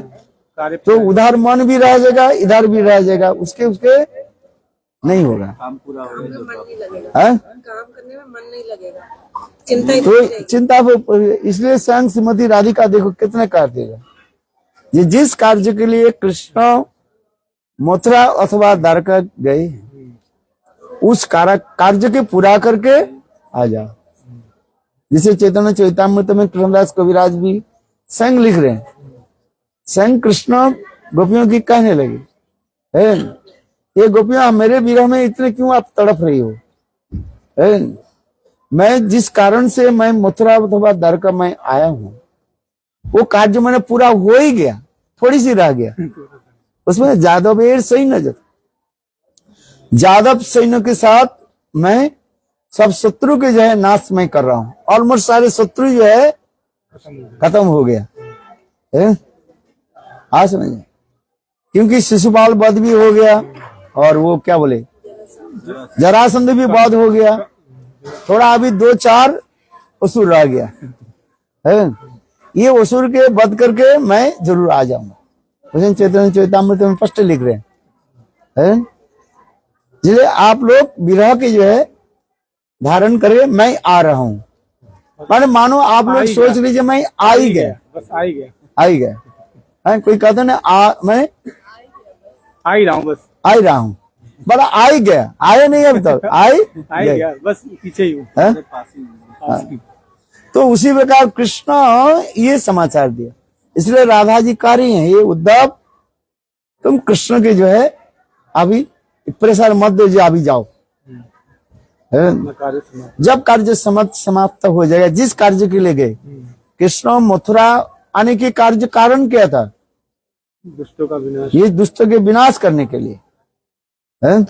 तो उधर मन भी रह जाएगा, इधर भी रह जाएगा, उसके नहीं होगा, काम पूरा हो गया मन नहीं लगेगा, है? काम करने में मन नहीं लगेगा, चिंता ही नहीं तो चिंता इसलिए स्वयं श्रीमती राधिका देखो कितने कार्य देगा। ये जिस कार्य के लिए कृष्ण मथुरा अथवा द्वारका गए, उस कार्य के पूरा करके आ जाओ। जिसे चैतन्य चैतामृत में कृष्णदास कविराज भी स्वयं लिख रहे हैं, स्वयं कृष्ण गोपियों की कहने लगे, है ये गोपियां मेरे विरह में इतने क्यों आप तड़प रही हो? मैं जिस कारण से मैं मथुरा अथवा द्वारका में आया हूँ, वो कार्य मैंने पूरा हो ही गया, थोड़ी सी रह गया। उसमें जादव यादव सैन्य के साथ मैं सब शत्रु के जो है नाश मैं कर रहा हूँ। ऑलमोस्ट सारे शत्रु जो है खत्म हो गया है। आज समझे, क्योंकि शिशुपाल वध भी हो गया और वो क्या बोले जरासंध भी वध हो गया। थोड़ा अभी 2-4 असुर रह गया है। ये असुर के वध करके मैं जरूर आ जाऊंगा। चैतन्य चैतामृत में स्पष्ट लिख रहे हैं। जिसे आप लोग विरह के जो है धारण करे, मैं आ रहा हूं। माने मानो आप लोग सोच लीजिए मैं आ ही गया, बस आ ही गया। कोई कहते ना मैं आ ही रहा हूँ, बस आ ही रहा हूँ, बड़ा आ ही गया, आए नहीं अब तक आ ही गया, बस पीछे ही हूँ। तो उसी प्रकार कृष्ण ये समाचार दिया। इसलिए राधा जी कह रही हैं, ये उद्धव तुम कृष्ण के जो है अभी प्रेशर मत दो, जो अभी जाओ। जब कार्य समाप्त हो जाएगा, जिस कार्य के लिए गए कृष्ण मथुरा आने के कार्य कारण क्या था? दुष्टों का विनाश। ये दुष्टों के विनाश करने के लिए है।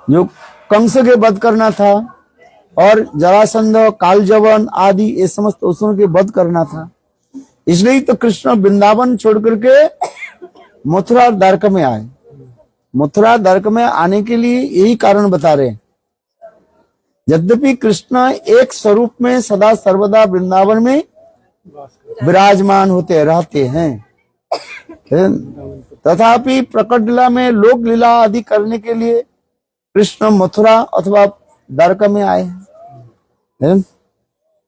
जो कंस के वध करना था और जरासंध कालजवन आदि ये समस्त असुरों के वध करना था। इसलिए तो कृष्ण वृंदावन छोड़ करके मथुरा द्वारका में आए। मथुरा द्वारका में आने के लिए यही कारण बता रहे हैं। यद्यपि कृष्ण एक स्वरूप में सदा सर्वदा वृंदावन में विराजमान होते रहते हैं, तथापि प्रकट लीला में लोक लीला आदि करने के लिए कृष्ण मथुरा अथवा द्वारका में आए हैं।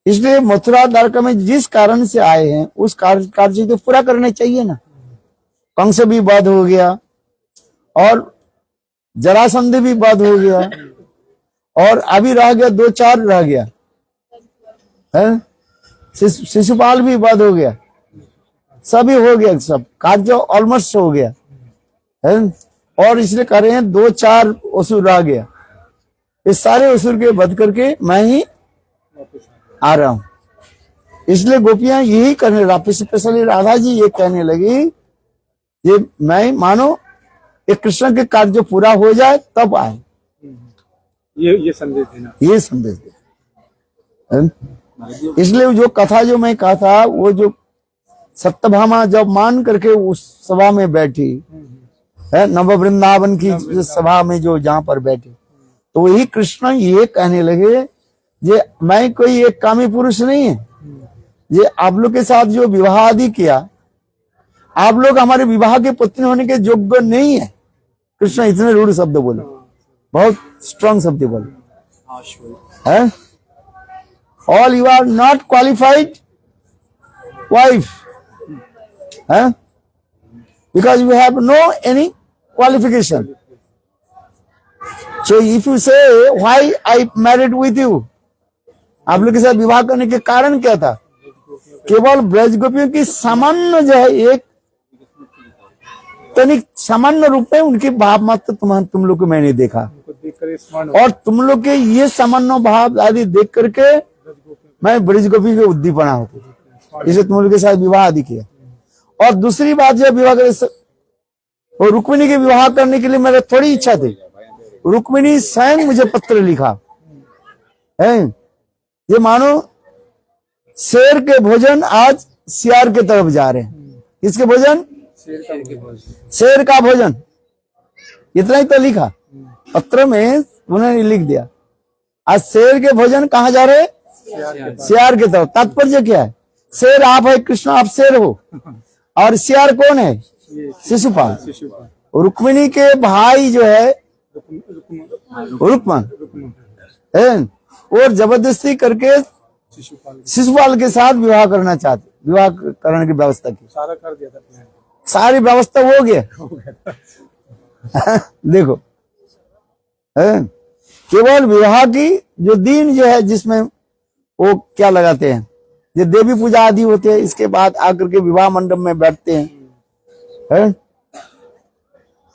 इसलिए मथुरा द्वारका में जिस कारण से आए हैं उस कार्य को पूरा करना चाहिए ना। कंस भी वध हो गया और जरासंध भी वध हो गया और अभी रह गया 2-4 रह गया है। शिशुपाल भी वध हो गया, सभी हो गया, सब कार्य ऑलमोस्ट हो गया है। और इसलिए कह रहे हैं 2-4 असुर रह गया। इस सारे असुर के वध करके मैं ही आ रहा हूं। इसलिए गोपियां यही करने वापिस, स्पेशली राधा जी ये कहने लगी, ये मैं मानो ये कृष्ण के कार्य जो पूरा हो जाए तब आए। ये संदेश देना, ये संदेश दे। इसलिए जो कथा जो मैं कहा था, वो जो सत्यभामा जब मान करके उस सभा में बैठी है, नव वृंदावन की सभा में जो जहां पर बैठी, तो वही कृष्ण ये कहने लगे, ये मैं कोई एक कामी पुरुष नहीं है, ये आप लोग के साथ जो विवाह आदि किया, आप लोग हमारे विवाह के पत्नी होने के योग्य नहीं है। कृष्ण इतने रूढ़ शब्द बोले, बहुत स्ट्रांग शब्द बोले है। All you are not qualified wife है, because you have no any qualification. So if you say why I married with you, आप लोग के साथ विवाह करने के कारण क्या था? केवल ब्रज गोपियों की सामान्य जो है एक तनिक सामान्य रूप में उनके भाव मात्र तुम लोग को मैंने देखा, और तुम लोग के ये सामान्य भाव आदि देख करके मैं ब्रज गोपी के उद्दीपना होती, इसे तुम लोग के साथ विवाह आदि किया। और दूसरी बात जो विवाह और रुक्मिणी के विवाह करने के लिए मेरे थोड़ी इच्छा थी। रुक्मिणी स्वयं मुझे पत्र लिखा है। ये मानो शेर के भोजन आज सियार के तरफ जा रहे हैं। किसके भोजन? शेर का भोजन। इतना ही तो लिखा पत्र में, उन्होंने लिख दिया आज शेर के भोजन कहाँ जा रहे? सियार के तरफ। तात्पर्य क्या है? शेर आप है, कृष्ण आप शेर हो, और सियार कौन है? शिशुपाल। रुक्मिणी के भाई जो है रुक्मन है, और जबरदस्ती करके शिशुपाल के साथ विवाह करना चाहते, विवाह करने की व्यवस्था की। सारा कर दिया था, सारी व्यवस्था हो गया। देखो है? केवल विवाह की जो दिन जो है, जिसमें वो क्या लगाते हैं, ये देवी पूजा आदि होते हैं, इसके बाद आकर के विवाह मंडप में बैठते हैं है?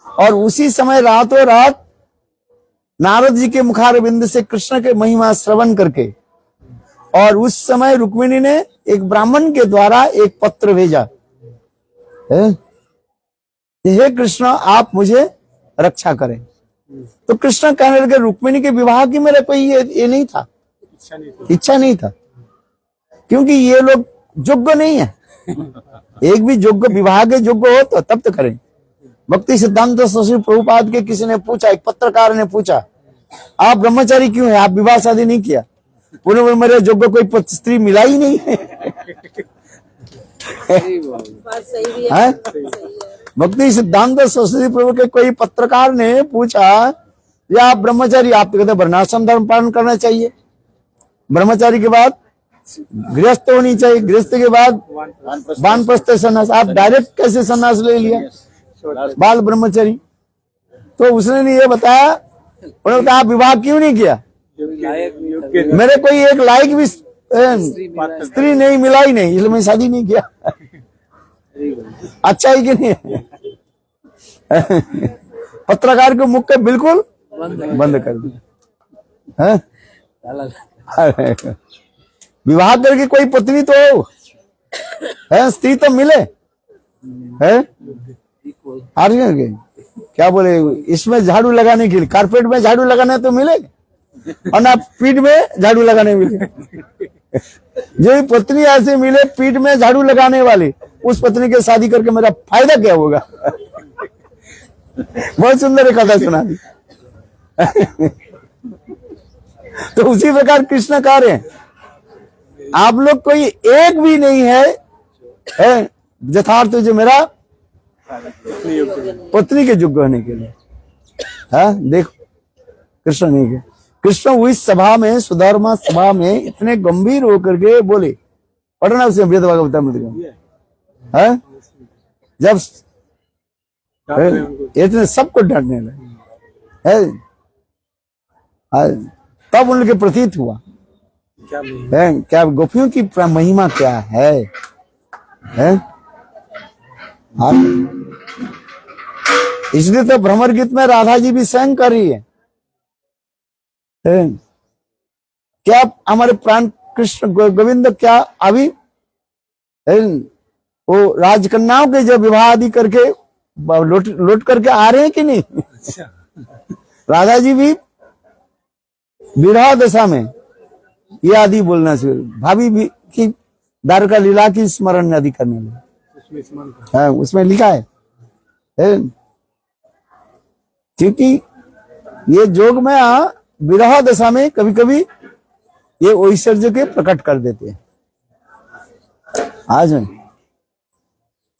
और उसी समय रातों रात नारद जी के मुखारविंद से कृष्ण के महिमा श्रवण करके, और उस समय रुक्मिणी ने एक ब्राह्मण के द्वारा एक पत्र भेजा है, हे कृष्ण आप मुझे रक्षा करें। तो कृष्ण कहने लगे रुक्मिणी के विवाह की मेरा कोई ये नहीं था, इच्छा नहीं था, क्योंकि ये लोग योग्य नहीं है। एक भी योग्य, विवाह के योग्य हो तो तब तो करें। भक्ति सिद्धांत सरस्वती प्रभुपाद के किसी ने पूछा, एक पत्रकार ने पूछा, आप ब्रह्मचारी क्यों है, आप विवाह शादी नहीं किया? उन्होंने मेरे योग्य कोई स्त्री मिला ही नहीं है। भक्ति सिद्धांत सरस्वती प्रभु के कोई पत्रकार ने पूछा, या आप ब्रह्मचारी, आप तो कहते वर्णाश्रम धर्म पालन करना चाहिए, ब्रह्मचारी के बाद गृहस्थ होनी चाहिए, गृहस्थ के बाद वानप्रस्थ सन्यास, आप डायरेक्ट कैसे सन्यास ले लिया, बाल ब्रह्मचारी? तो उसने ये बताया, उन्होंने कहा आप विवाह क्यों नहीं किया? मेरे कोई एक लायक भी स्त्री नहीं मिला ही नहीं, इसलिए मैं शादी नहीं किया। अच्छा ही कि नहीं? पत्रकार के मुख के बिल्कुल बंद कर दिया। विवाह करके कोई पत्नी तो हो है, स्त्री तो मिले है। क्या बोले, इसमें झाड़ू लगाने के लिए, कारपेट में झाड़ू लगाने तो मिले, और ना पीठ में झाड़ू लगाने मिले। जो पत्नी ऐसे मिले पीठ में झाड़ू लगाने वाली, उस पत्नी के शादी करके मेरा फायदा क्या होगा? बहुत सुंदर एक कथा सुना दी। तो उसी प्रकार कृष्ण कह रहे हैं, आप लोग कोई एक भी नहीं है यथार्थ जो मेरा पत्नी के योग्य होने के लिए है। देखो कृष्ण नहीं के, कृष्ण हुई सभा में, सुधर्मा सभा में इतने गंभीर होकर के बोले, पढ़ना उसे वेद भागवत है, जब इतने सबको डांटने लगे है, तब उनके प्रतीत हुआ क्या गोपियों की महिमा क्या है? इसलिए तो भ्रमर गीत में राधा जी भी स्वयं कर रही है। क्या हमारे प्राण कृष्ण गोविंद क्या अभी वो राजकन्याओं के जो विवाह आदि करके लौट करके आ रहे हैं कि नहीं? राधा जी भी विरह दशा में ये आदि बोलना चाहिए, भाभी भी की द्वारका लीला की स्मरण आदि करने में उसमें लिखा है। क्योंकि ये जोग में विरह दशा में कभी कभी ये ऐश्वर्य के प्रकट कर देते हैं। आज में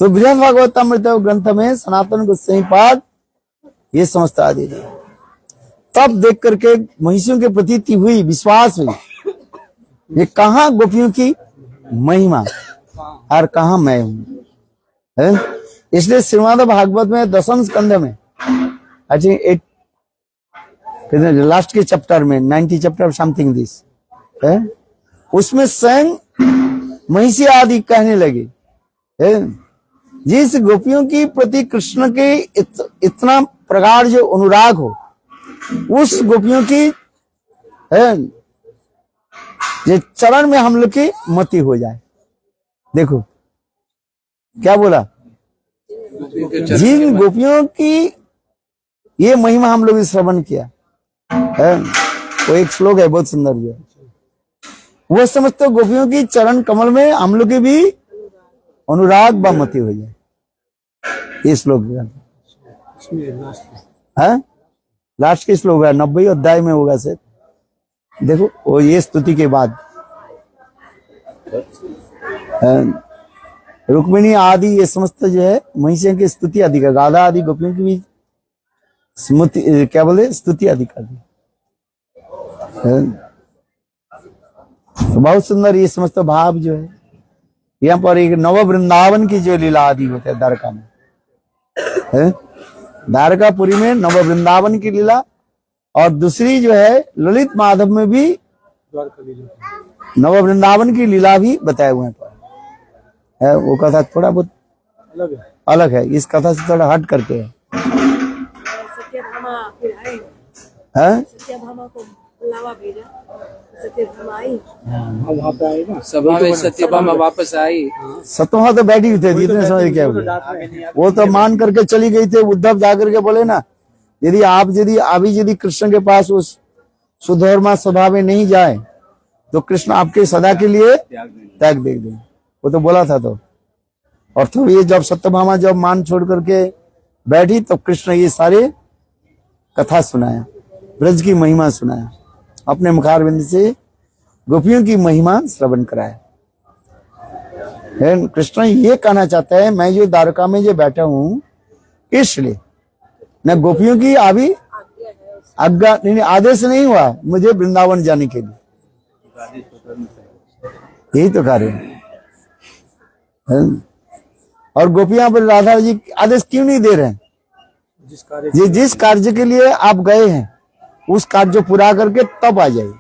तो बृहद भागवतामृत ग्रंथ में सनातन गोस्वामी पाद ये समझता आदि तब देख करके महिषियों के प्रतीति हुई, विश्वास हुई, ये कहाँ गोपियों की महिमा और कहाँ मैं हूं। इसलिए श्रीमद् भागवत में दशम स्कंध में आई थिंक लास्ट के चैप्टर में 90 चैप्टर समथिंग दिस है, उसमें स्वयं महिषी आदि कहने लगे जिस गोपियों की प्रति कृष्ण के इतना प्रगाढ़ जो अनुराग हो, उस गोपियों की ये चरण में हम लोग की मति हो जाए। देखो क्या बोला, जिन गोपियों की ये महिमा हम लोग श्रवण किया है, वो एक श्लोक है बहुत सुंदर जो वो समस्त गोपियों की चरण कमल में हम लोग की भी अनुराग व मति हो जाए। ये श्लोक है लास्ट के श्लोक है 90 अध्याय में होगा सर। देखो वो ये स्तुति के बाद रुक्मिणी आदि ये समस्त जो है महिषियों की स्तुति आदि का राधा आदि गोपियों की भी स्मृति क्या बोले स्तुति आदि का दी। तो बहुत सुंदर ये समस्त भाव जो है यहाँ पर एक नव वृंदावन की जो लीला आदि होते हैं द्वारका में है, द्वारकापुरी में नव वृंदावन की लीला और दूसरी जो है ललित माधव में भी नव वृंदावन की लीला भी बताए हुए है। वो कथा थोड़ा बहुत अलग है इस कथा से थोड़ा हट करके है। सत्यभामा फिर आई, हैं? सत्यभामा को बुलावा भेजा, सत्यभामा आई। वहाँ पे आए ना सभा में सत्यभामा वापस आई। सतोहा तो बैठी हुई थे जितने समय क्या हुआ वो तो मान करके चली गई थे। उद्धव जाकर के बोले ना यदि अभी कृष्ण के पास उस सुधर्मा सभा में नहीं जाए तो कृष्ण आपके सदा के लिए त्याग दे दें। वो तो बोला था तो। और तो ये जब सत्यभामा जब मान छोड़ करके बैठी तो कृष्ण ये सारे कथा सुनाया, ब्रज की महिमा सुनाया, अपने मुखारविंद से गोपियों की महिमा श्रवण कराया। कृष्ण ये कहना चाहता है मैं जो द्वारका में जो बैठा हूँ इसलिए न गोपियों की अभी आज्ञा नहीं आदेश नहीं हुआ मुझे वृंदावन जाने के लिए। यही तो कार्य है। और गोपियां पर राधा जी आदेश क्यों नहीं दे रहे हैं? जिस कार्य के लिए आप गए हैं उस कार्य पूरा करके तब आ जाइए।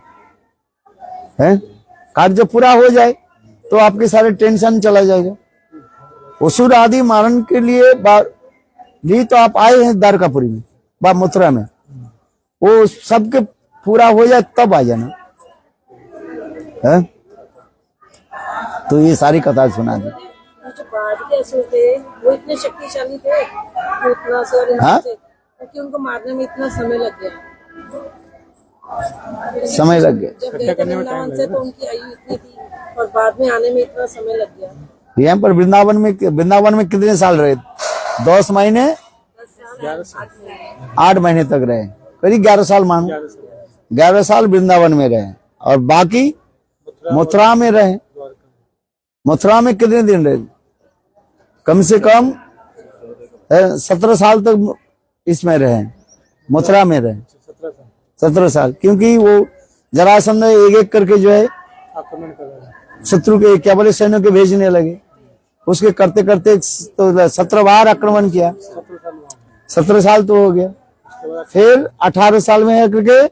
कार्य पूरा हो जाए तो आपके सारे टेंशन चला जाएगा। असुर आदि मारण के लिए तो आप आए हैं द्वारकापुरी में बा मथुरा में, वो सबके पूरा हो जाए तब आ जाना है। तो ये सारी कथा सुना दी। जो बाद के असुर थे वो इतने शक्तिशाली थे वो इतना असर क्योंकि उनको मारने में इतना समय लग गया। समय लग गया जब गए थे वृंदावन से तो उनकी आयु इतनी थी और बाद में आने में इतना समय लग गया। यहाँ पर वृंदावन में कितने साल रहे? 10 महीने 8 महीने तक रहे, करीब 11 साल मानो। 11 साल वृंदावन में रहे और बाकी मथुरा में रहे। मथुरा में कितने दिन रहे? कम से कम 17 साल तक इसमें रहे, मथुरा में रहे 17 साल। क्योंकि वो जरासंध एक करके जो है शत्रु के क्या बोले सैन्यों के भेजने लगे। उसके करते करते तो 17 बार आक्रमण किया, 17 साल तो हो गया। फिर 18 साल में है करके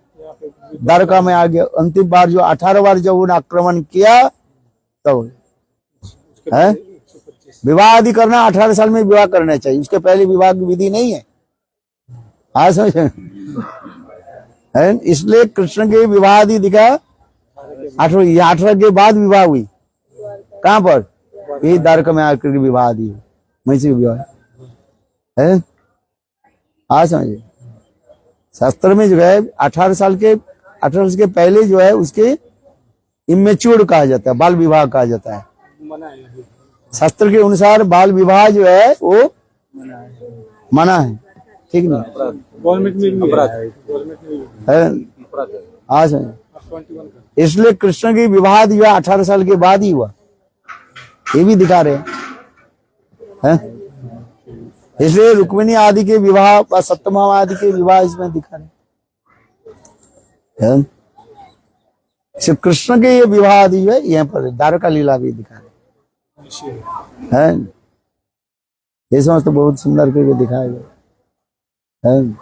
द्वारका में आ गया। अंतिम बार जो 18 बार जब उन्होंने आक्रमण किया तब है विवाह आदि करना। 18 साल में विवाह करना चाहिए, उसके पहले विवाह की विधि नहीं है। आज समझे? इसलिए कृष्ण के विवाह आदि दिखा 18 के बाद विवाह हुई। कहाँ पर? यही द्वारका में आकर के विवाह आदि महिषी विवाह है। आज समझे? शास्त्र में जो है 18 साल के पहले जो है उसके इमेच्योर कहा जाता है, बाल विवाह कहा जाता है। शास्त्र के अनुसार बाल विवाह जो है वो मना है, ठीक नहीं? आज इसलिए कृष्ण की विवाह जो है 18 साल के बाद ही हुआ, ये भी दिखा रहे हैं। इसलिए रुक्मिणी आदि के विवाह व सत्यभामा आदि के विवाह इसमें दिखा रहे हैं। सिर्फ कृष्ण के ये विवाह आदि जो है यहाँ पर द्वारका लीला भी दिखा रहे हैं। ये समझ तो बहुत सुंदर करके दिखाया गया है।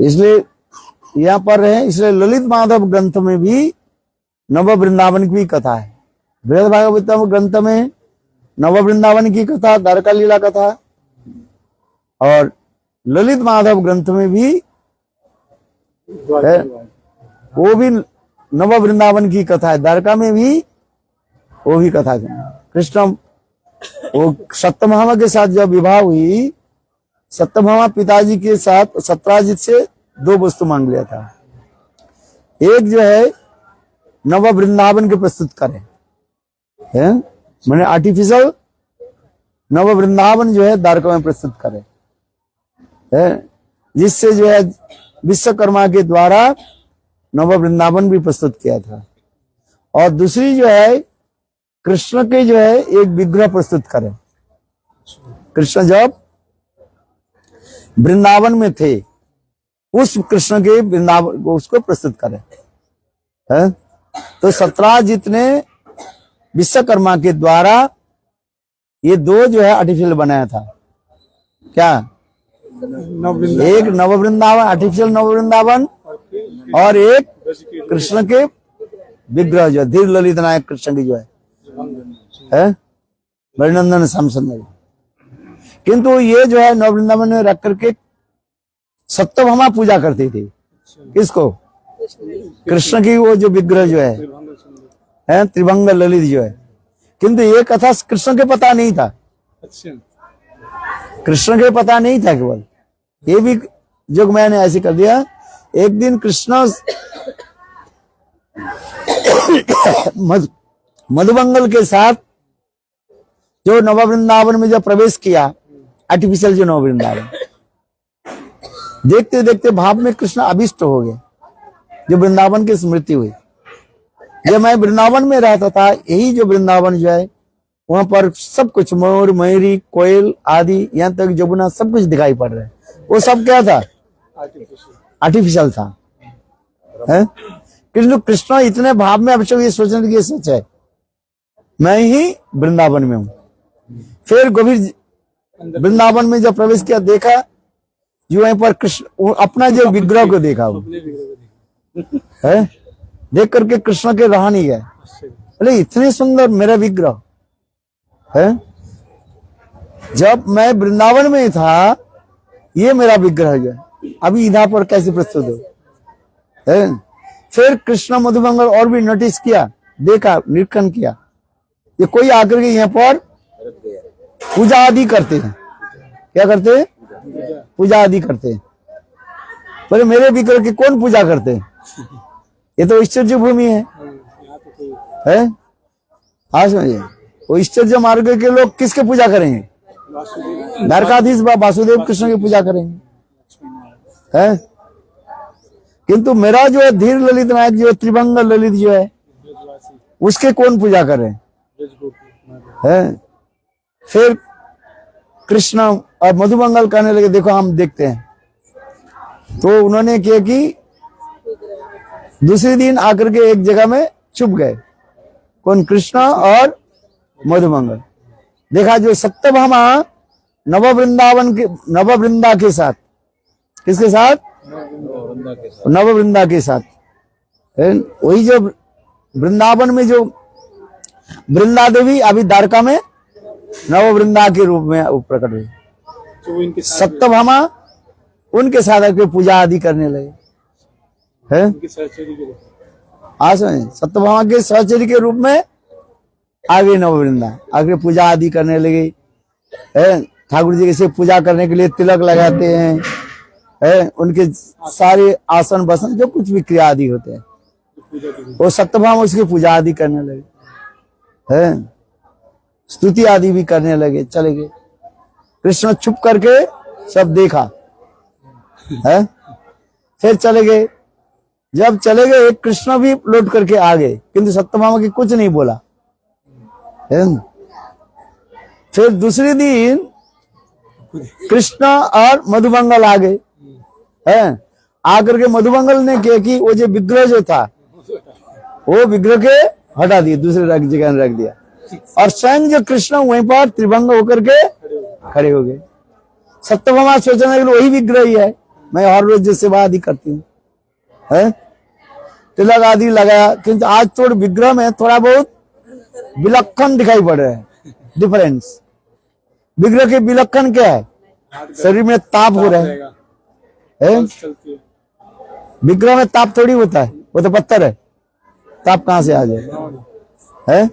इसलिए यहाँ पर है। इसलिए ललित माधव ग्रंथ में भी नव वृंदावन की कथा है। बृहद भागवतम ग्रंथ में नव वृंदावन की कथा, द्वारका लीला कथा, और ललित माधव ग्रंथ में भी है, वो भी नव वृंदावन की कथा है। द्वारका में भी वो भी कथा है। कृष्ण वो सत्यभामा के साथ जब विवाह हुई, सत्यभामा पिताजी के साथ सत्राजित से 2 वस्तु मांग लिया था। एक जो है नव वृंदावन के प्रस्तुत करें, है मैंने आर्टिफिशियल नव वृंदावन जो है द्वारका में प्रस्तुत करे, है जिससे जो है विश्वकर्मा के द्वारा नव वृंदावन भी प्रस्तुत किया था। और दूसरी जो है कृष्ण के जो है एक विग्रह प्रस्तुत करें। कृष्ण जब वृंदावन में थे, उस कृष्ण के वृंदावन उसको प्रस्तुत करें, है तो सत्राजित ने विश्वकर्मा के द्वारा ये 2 जो है आर्टिफिशियल बनाया था। क्या? एक नव वृंदावन, आर्टिफिशियल नव वृंदावन, और एक कृष्ण के विग्रह जो धीर ललित नायक कृष्ण की जो है वृंदावन श्याम सुंदर। किंतु ये जो है नव वृंदावन में रख करके सत्यभामा पूजा करती थी। किसको? कृष्ण की वो जो विग्रह जो है त्रिभंग ललित जो है। किंतु ये कथा कृष्ण के पता नहीं था। अच्छा, कृष्ण के पता नहीं था केवल, ये भी जो मैंने ऐसे कर दिया। एक दिन कृष्ण मधुमंगल के साथ जो नव वृंदावन में जब प्रवेश किया, आर्टिफिशियल जो नव वृंदावन, देखते देखते भाव में कृष्ण अभिष्ट हो गए। जो वृंदावन की स्मृति हुई, जब मैं वृंदावन में रहता था, यही जो वृंदावन जो है वहां पर सब कुछ मोर मयूरी कोयल आदि यहाँ तक जमुना सब कुछ दिखाई पड़ रहा है। वो सब क्या था? आर्टिफिशियल था, है? किंतु कृष्ण इतने भाव में अवश्य ये सोचने की सच है, मैं ही वृंदावन में हूं। फिर गंभीर वृंदावन में जब प्रवेश किया, देखा जो वहीं पर कृष्ण अपना जो विग्रह को देखा, वो है देख करके कृष्ण के रहा नहीं गया। अरे इतने सुंदर मेरा विग्रह है, जब मैं वृंदावन में था ये मेरा विग्रह जो है, अभी इधर पर कैसे प्रस्तुत हो है? फिर कृष्ण मधुमंगल और भी नोटिस किया, देखा, निरीक्षण किया, ये कोई आकर के यहाँ पर पूजा आदि करते हैं। क्या करते हैं? पूजा आदि करते हैं। बोले मेरे विग्रह की कौन पूजा करते हैं? ये तो ऐश्वर्य भूमि है? हाँ समझिए, वो ऐश्वर्य मार्ग के लोग किसके पूजा करेंगे? द्वारकाधीश वासुदेव कृष्ण की पूजा करेंगे, है? किंतु मेरा जो है धीर ललित नायक जो त्रिभंग ललित जो है, उसके कौन पूजा कर रहे हैं? फिर कृष्ण और मधुमंगल कहने लगे, देखो हम देखते हैं। तो उन्होंने किया कि दूसरे दिन आकर के एक जगह में छुप गए। कौन? कृष्ण और मधुमंगल। देखा जो सत्यभामा नव वृंदा के साथ, किसके साथ? नव वृंदा के साथ। वही जो वृंदावन में जो वृंदा देवी अभी द्वारका में नव वृंदा के रूप में प्रकट हुई, तो सत्यभामा उनके साथ आके पूजा आदि करने लगे, है? आज सत्यभामा के सहचरी के रूप में आगे नव वृंदा आगे पूजा आदि करने लगे, है? ठाकुर जी से पूजा करने के लिए तिलक लगाते हैं, है? उनके सारे आसन बसन जो कुछ भी क्रिया आदि होते हैं, वो सत्यभामा उसकी पूजा आदि करने लगे, है? स्तुति आदि भी करने लगे, चले गए। कृष्ण छुप करके सब देखा, है? फिर चले गए। जब चले गए कृष्ण भी लौट करके आ गए, किंतु सत्यभामा की कुछ नहीं बोला, है? फिर दूसरे दिन कृष्ण और मधुमंगल आ गए, है? आकर के मधुमंगल ने किया कि वो जो विग्रह जो था वो विग्रह के हटा दिया, दूसरे जगह रख दिया, और स्वयं जो कृष्ण वहीं पर त्रिभंग होकर के खड़े हो गए। सत्यभामा सोचने के वही विग्रह ही है, मैं हर रोज जो सेवा आदि करती हूँ, है? तिलक आदि लगाया, किंतु आज थोड़ा विग्रह में थोड़ा बहुत विलक्षण दिखाई पड़ रहा है, डिफरेंस। विग्रह के विलक्षण क्या है? शरीर में ताप हो रहा है? विग्रह में ताप थोड़ी होता है, वो तो पत्थर है, ताप कहां से आ जाए, है?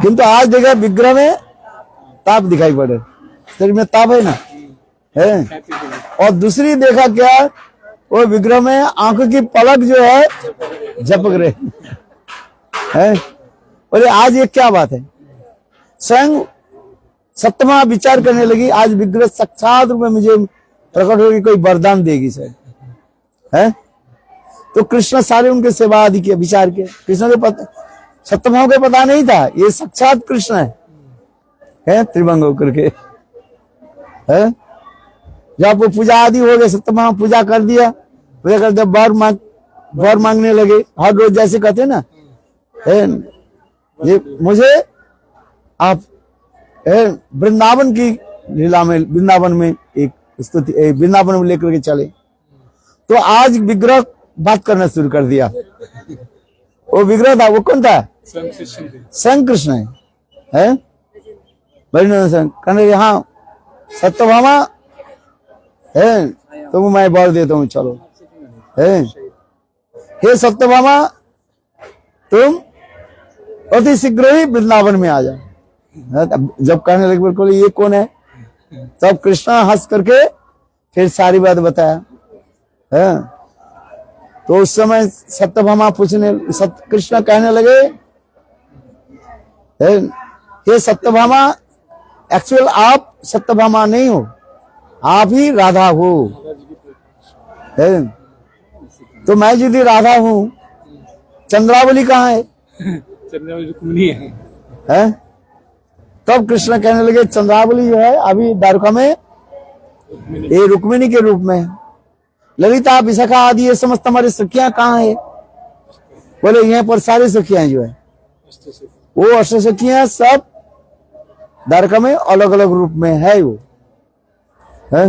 किंतु आज देखा विग्रह में ताप दिखाई पड़े, शरीर में ताप है ना, है। और दूसरी देखा क्या, वो विग्रह में आंखों की पलक जो है झपक रहे है। बोले आज ये क्या बात है, स्वयं सप्तमा विचार करने लगी, आज विग्रह साक्षात रूप में मुझे प्रकट होगी, कोई वरदान देगी सर, है। तो कृष्ण सारे उनके सेवा आदि के विचार किए। कृष्ण को पता, सप्तमा को पता नहीं था ये साक्षात कृष्ण है त्रिभंग होकर के, है। जब वो पूजा आदि हो गए, सप्तमा पूजा कर दिया, वर मांगने लगे हर रोज, जैसे कहते ना, ये मुझे आप वृंदावन की लीला में, वृंदावन में एक स्तुति, वृंदावन में लेकर के चले। तो आज विग्रह बात करना शुरू कर दिया। वो विग्रह था, वो कौन था, स्वयं कृष्ण है। कहने हाँ सत्यभामा है, तो मैं वर देता हूँ, चलो है। हे सत्यभामा, तुम अति शीघ्र ही वृंदावन में आ जाओ। जब कहने लगे बिल्कुल ये कौन है, तब कृष्ण हंस करके फिर सारी बात बताया, है। तो उस समय सत्यभामा पूछने, कृष्ण कहने लगे, हे सत्यभामा, एक्चुअल आप सत्यभामा नहीं हो, आप ही राधा हो, है। तो मैं यदि राधा हूं, चंद्रावली कहाँ है, रुक्मिणी है। तब कृष्ण कहने लगे चंद्रावली जो है अभी द्वारका में ये रुक्मिणी के रूप में है। ललिता विशाखा आदि ये समस्त हमारी सखियां कहाँ है, बोले यहाँ पर सारी सखियां जो है वो अष्ट सखियां सब द्वारका में अलग अलग रूप में है, वो है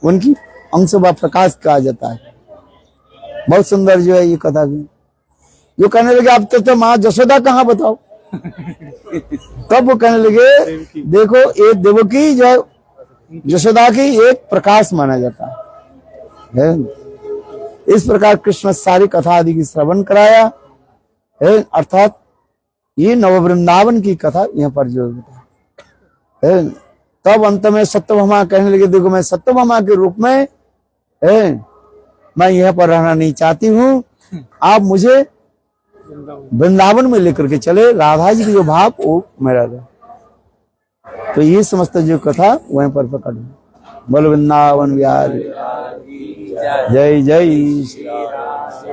उनकी अंश व प्रकाश कहा जाता है। बहुत सुंदर जो है ये कथा भी। जो कहने लगे अब तो माँ जशोदा कहाँ बताओ, तब वो कहने लगे देखो ये देवकी जो है यशोदा की एक प्रकाश माना जाता है। इस प्रकार कृष्ण सारी कथा आदि की श्रवण कराया, अर्थात ये नववृंदावन की कथा यहाँ पर जो है। तब अंत में सत्यभामा कहने लगे देखो मैं सत्यभामा के रूप में मैं यहाँ पर रहना नहीं चाहती हूँ, आप मुझे वृंदावन में लेकर के चले, राधा जी की जो भाव वो मेरा रहा। तो ये समस्त जो कथा वहीं पर प्रकट हुई। बोल वृंदावन विहार जय जय।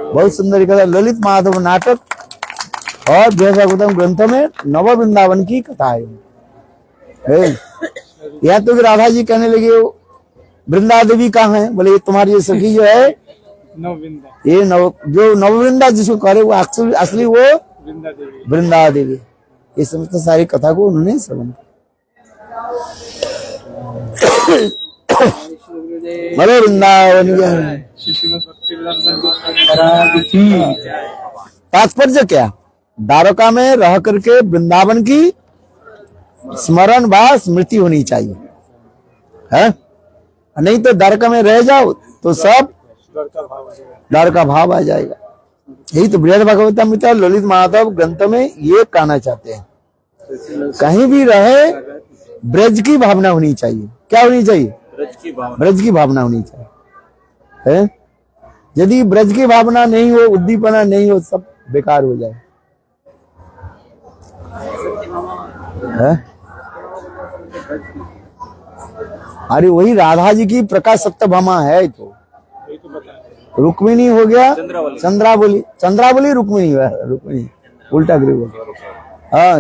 बहुत सुंदर कथा, ललित माधव नाटक और भागवतम ग्रंथों में नव वृंदावन की कथा है। या तो राधा जी कहने लगे वृंदा देवी कहाँ है, बोले ये तुम्हारी ये सखी जो है ये जो नववृंदा जिसको करे वो असली वो वृंदा देवी। ये समस्त सारी कथा को उन्होंने श्रवण बोले वृंदावन। तात्पर्य क्या, द्वारका में रह करके वृंदावन की स्मरण व स्मृति होनी चाहिए, है। नहीं तो द्वारका में रह जाओ तो सब द्वारका भाव आ जाएगा। यही तो बृहद भागवतम ललित माधव ग्रंथ में ये कहना चाहते हैं, कहीं भी रहे ब्रज की भावना होनी चाहिए। क्या होनी चाहिए, ब्रज की भावना होनी चाहिए, है। यदि ब्रज की भावना नहीं हो, उद्दीपना नहीं हो, सब बेकार हो जाए, है। अरे वही राधा जी की प्रकाश सत्यभामा है, तो रुक्मिणी हो गया चंद्रावली, चंद्रावली रुक्मिणी है, रुक्मिणी उल्टा ग्रीव। हाँ,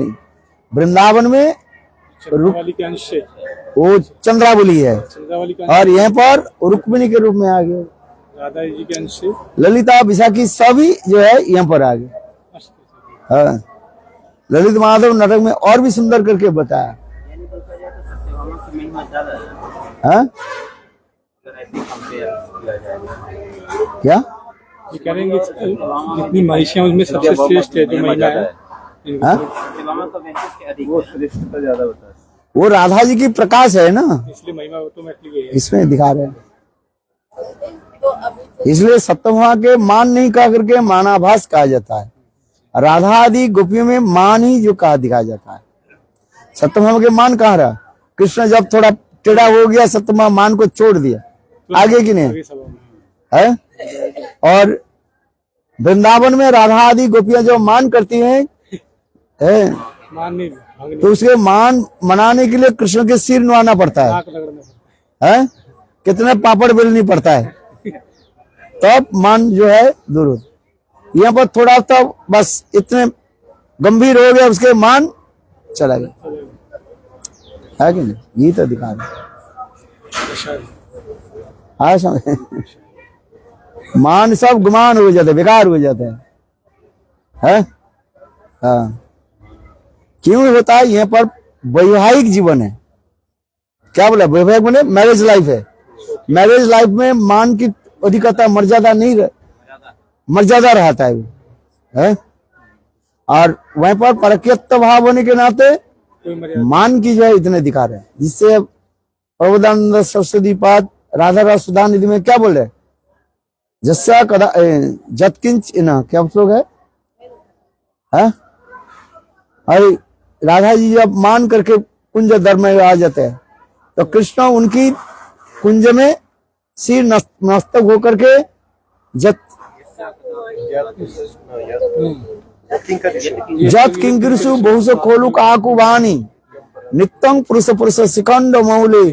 वृंदावन में वो चंद्रावली है और यहाँ पर रुक्मिणी के रूप में आ गए, राधा जी के अंश से ललिता विशाखी सभी जो है यहाँ पर आ गए। हाँ, ललित माधव नाटक में और भी सुंदर करके बताया। हाँ क्या ये करेंगे, जितनी महिषियां उसमें सबसे श्रेष्ठ है जो महिला है। हाँ? वो राधा जी की प्रकाश है ना, इसलिए महिमा ऑटोमेटिकली इसमें दिखा रहे हैं। इसलिए सप्तमा के मान नहीं कहा करके मानाभास कहा जाता है। राधा आदि गोपियों में मान ही जो कहा दिखाया जाता है। सत्यभामा के मान कहाँ रहा? कृष्ण जब थोड़ा टेढ़ा हो गया सत्यभामा मान को छोड़ दिया, आगे की नहीं है। और वृंदावन में राधा आदि गोपियां जो मान करती हैं है, तो उसके मान मनाने के लिए कृष्ण के सिर नवाना पड़ता है, कितने पापड़ बेलनी पड़ता है, तब मान जो है दूर होता। यहाँ पर थोड़ा तो बस इतने गंभीर हो गया, उसके मान चला गया, है कि नहीं? ये तो दिखा दे। हाँ समझ, मान सब गुमान हो जाते, बेकार हो जाते हैं। हाँ, क्यों होता है? यहाँ पर वैवाहिक जीवन है, क्या बोला? वैवाहिक माने मैरिज लाइफ है। मैरिज लाइफ में मान की अधिकता मर्यादा नहीं रह, मर्यादा रहता है, और वहीं पर परक्यत्व भाव होने के नाते मान की जो है इतने अधिकार है, जिससे प्रबोधानंद सरस्वती पाद राधा रस सुधा निधि में क्या बोल रहे? जस्सा कदा जत्किंच ना, क्या श्लोक है? अरे राधा जी जब मान करके कुंज धर्म में आ जाते हैं, तो कृष्ण उनकी कुंज में सिर मस्तक होकर के जत किंकरसु बहुसो खोलु काकु वाणी नित्यं पुरुष पुरुष शिखंड मौले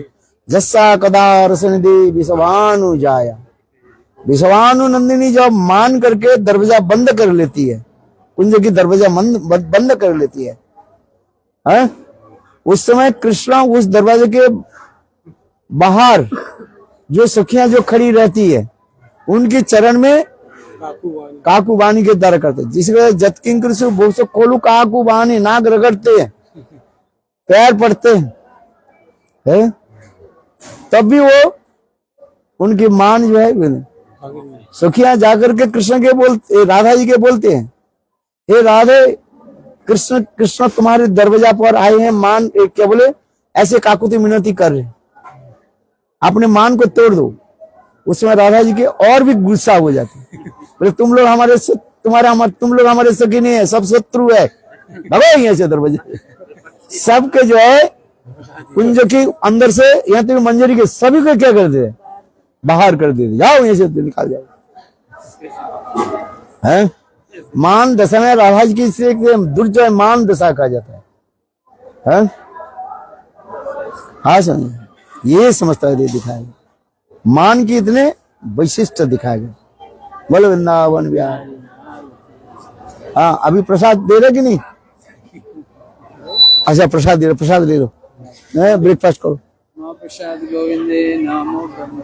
जस्सा कदा रसनिधि विषवानु जाया। विषवानु नंदिनी जब मान करके दरवाजा बंद कर लेती है, कुंज की दरवाजा बंद कर लेती है, उस समय कृष्ण उस दरवाजे के बाहर जो सखियां जो खड़ी रहती है उनके चरण में काकुबानी के दर करते, जिसके जतकिंकर से बहुत से खोलू काकुबानी, नाक रगड़ते हैं, पैर पड़ते हैं, तब भी वो उनकी मान जो है सखियां जाकर के कृष्ण के बोलते, राधा जी के बोलते हैं, हे राधे कृष्ण कृष्ण तुम्हारे दरवाजा पर आए हैं, मान क्या बोले ऐसे काकुती मिनती कर रहे, अपने मान को तोड़ दो। उसमें राधा जी के और भी गुस्सा हो जाते, बोले तुम लोग हमारे तुम लोग हमारे सखी नहीं है, सब शत्रु है, भगो यहाँ से दरवाजे। सबके जो है कुंज की अंदर से यहाँ तक मंजरी के सभी को क्या कर दे, बाहर कर दे, जाओ यहाँ से निकाल जाओ। है मान दशा में राधा जी की से दुर्जय मान दशा कहा जाता है। हाँ समझे, ये समझता है दिखाया गया, मान की इतने वैशिष्ट दिखाया गया। बोलो वृंदावन बिहार। हाँ अभी प्रसाद दे रहे कि नहीं? अच्छा प्रसाद दे रहे, प्रसाद ले लो, ब्रेकफास्ट करो। प्रसाद गोविंदे नामो ब्रह्म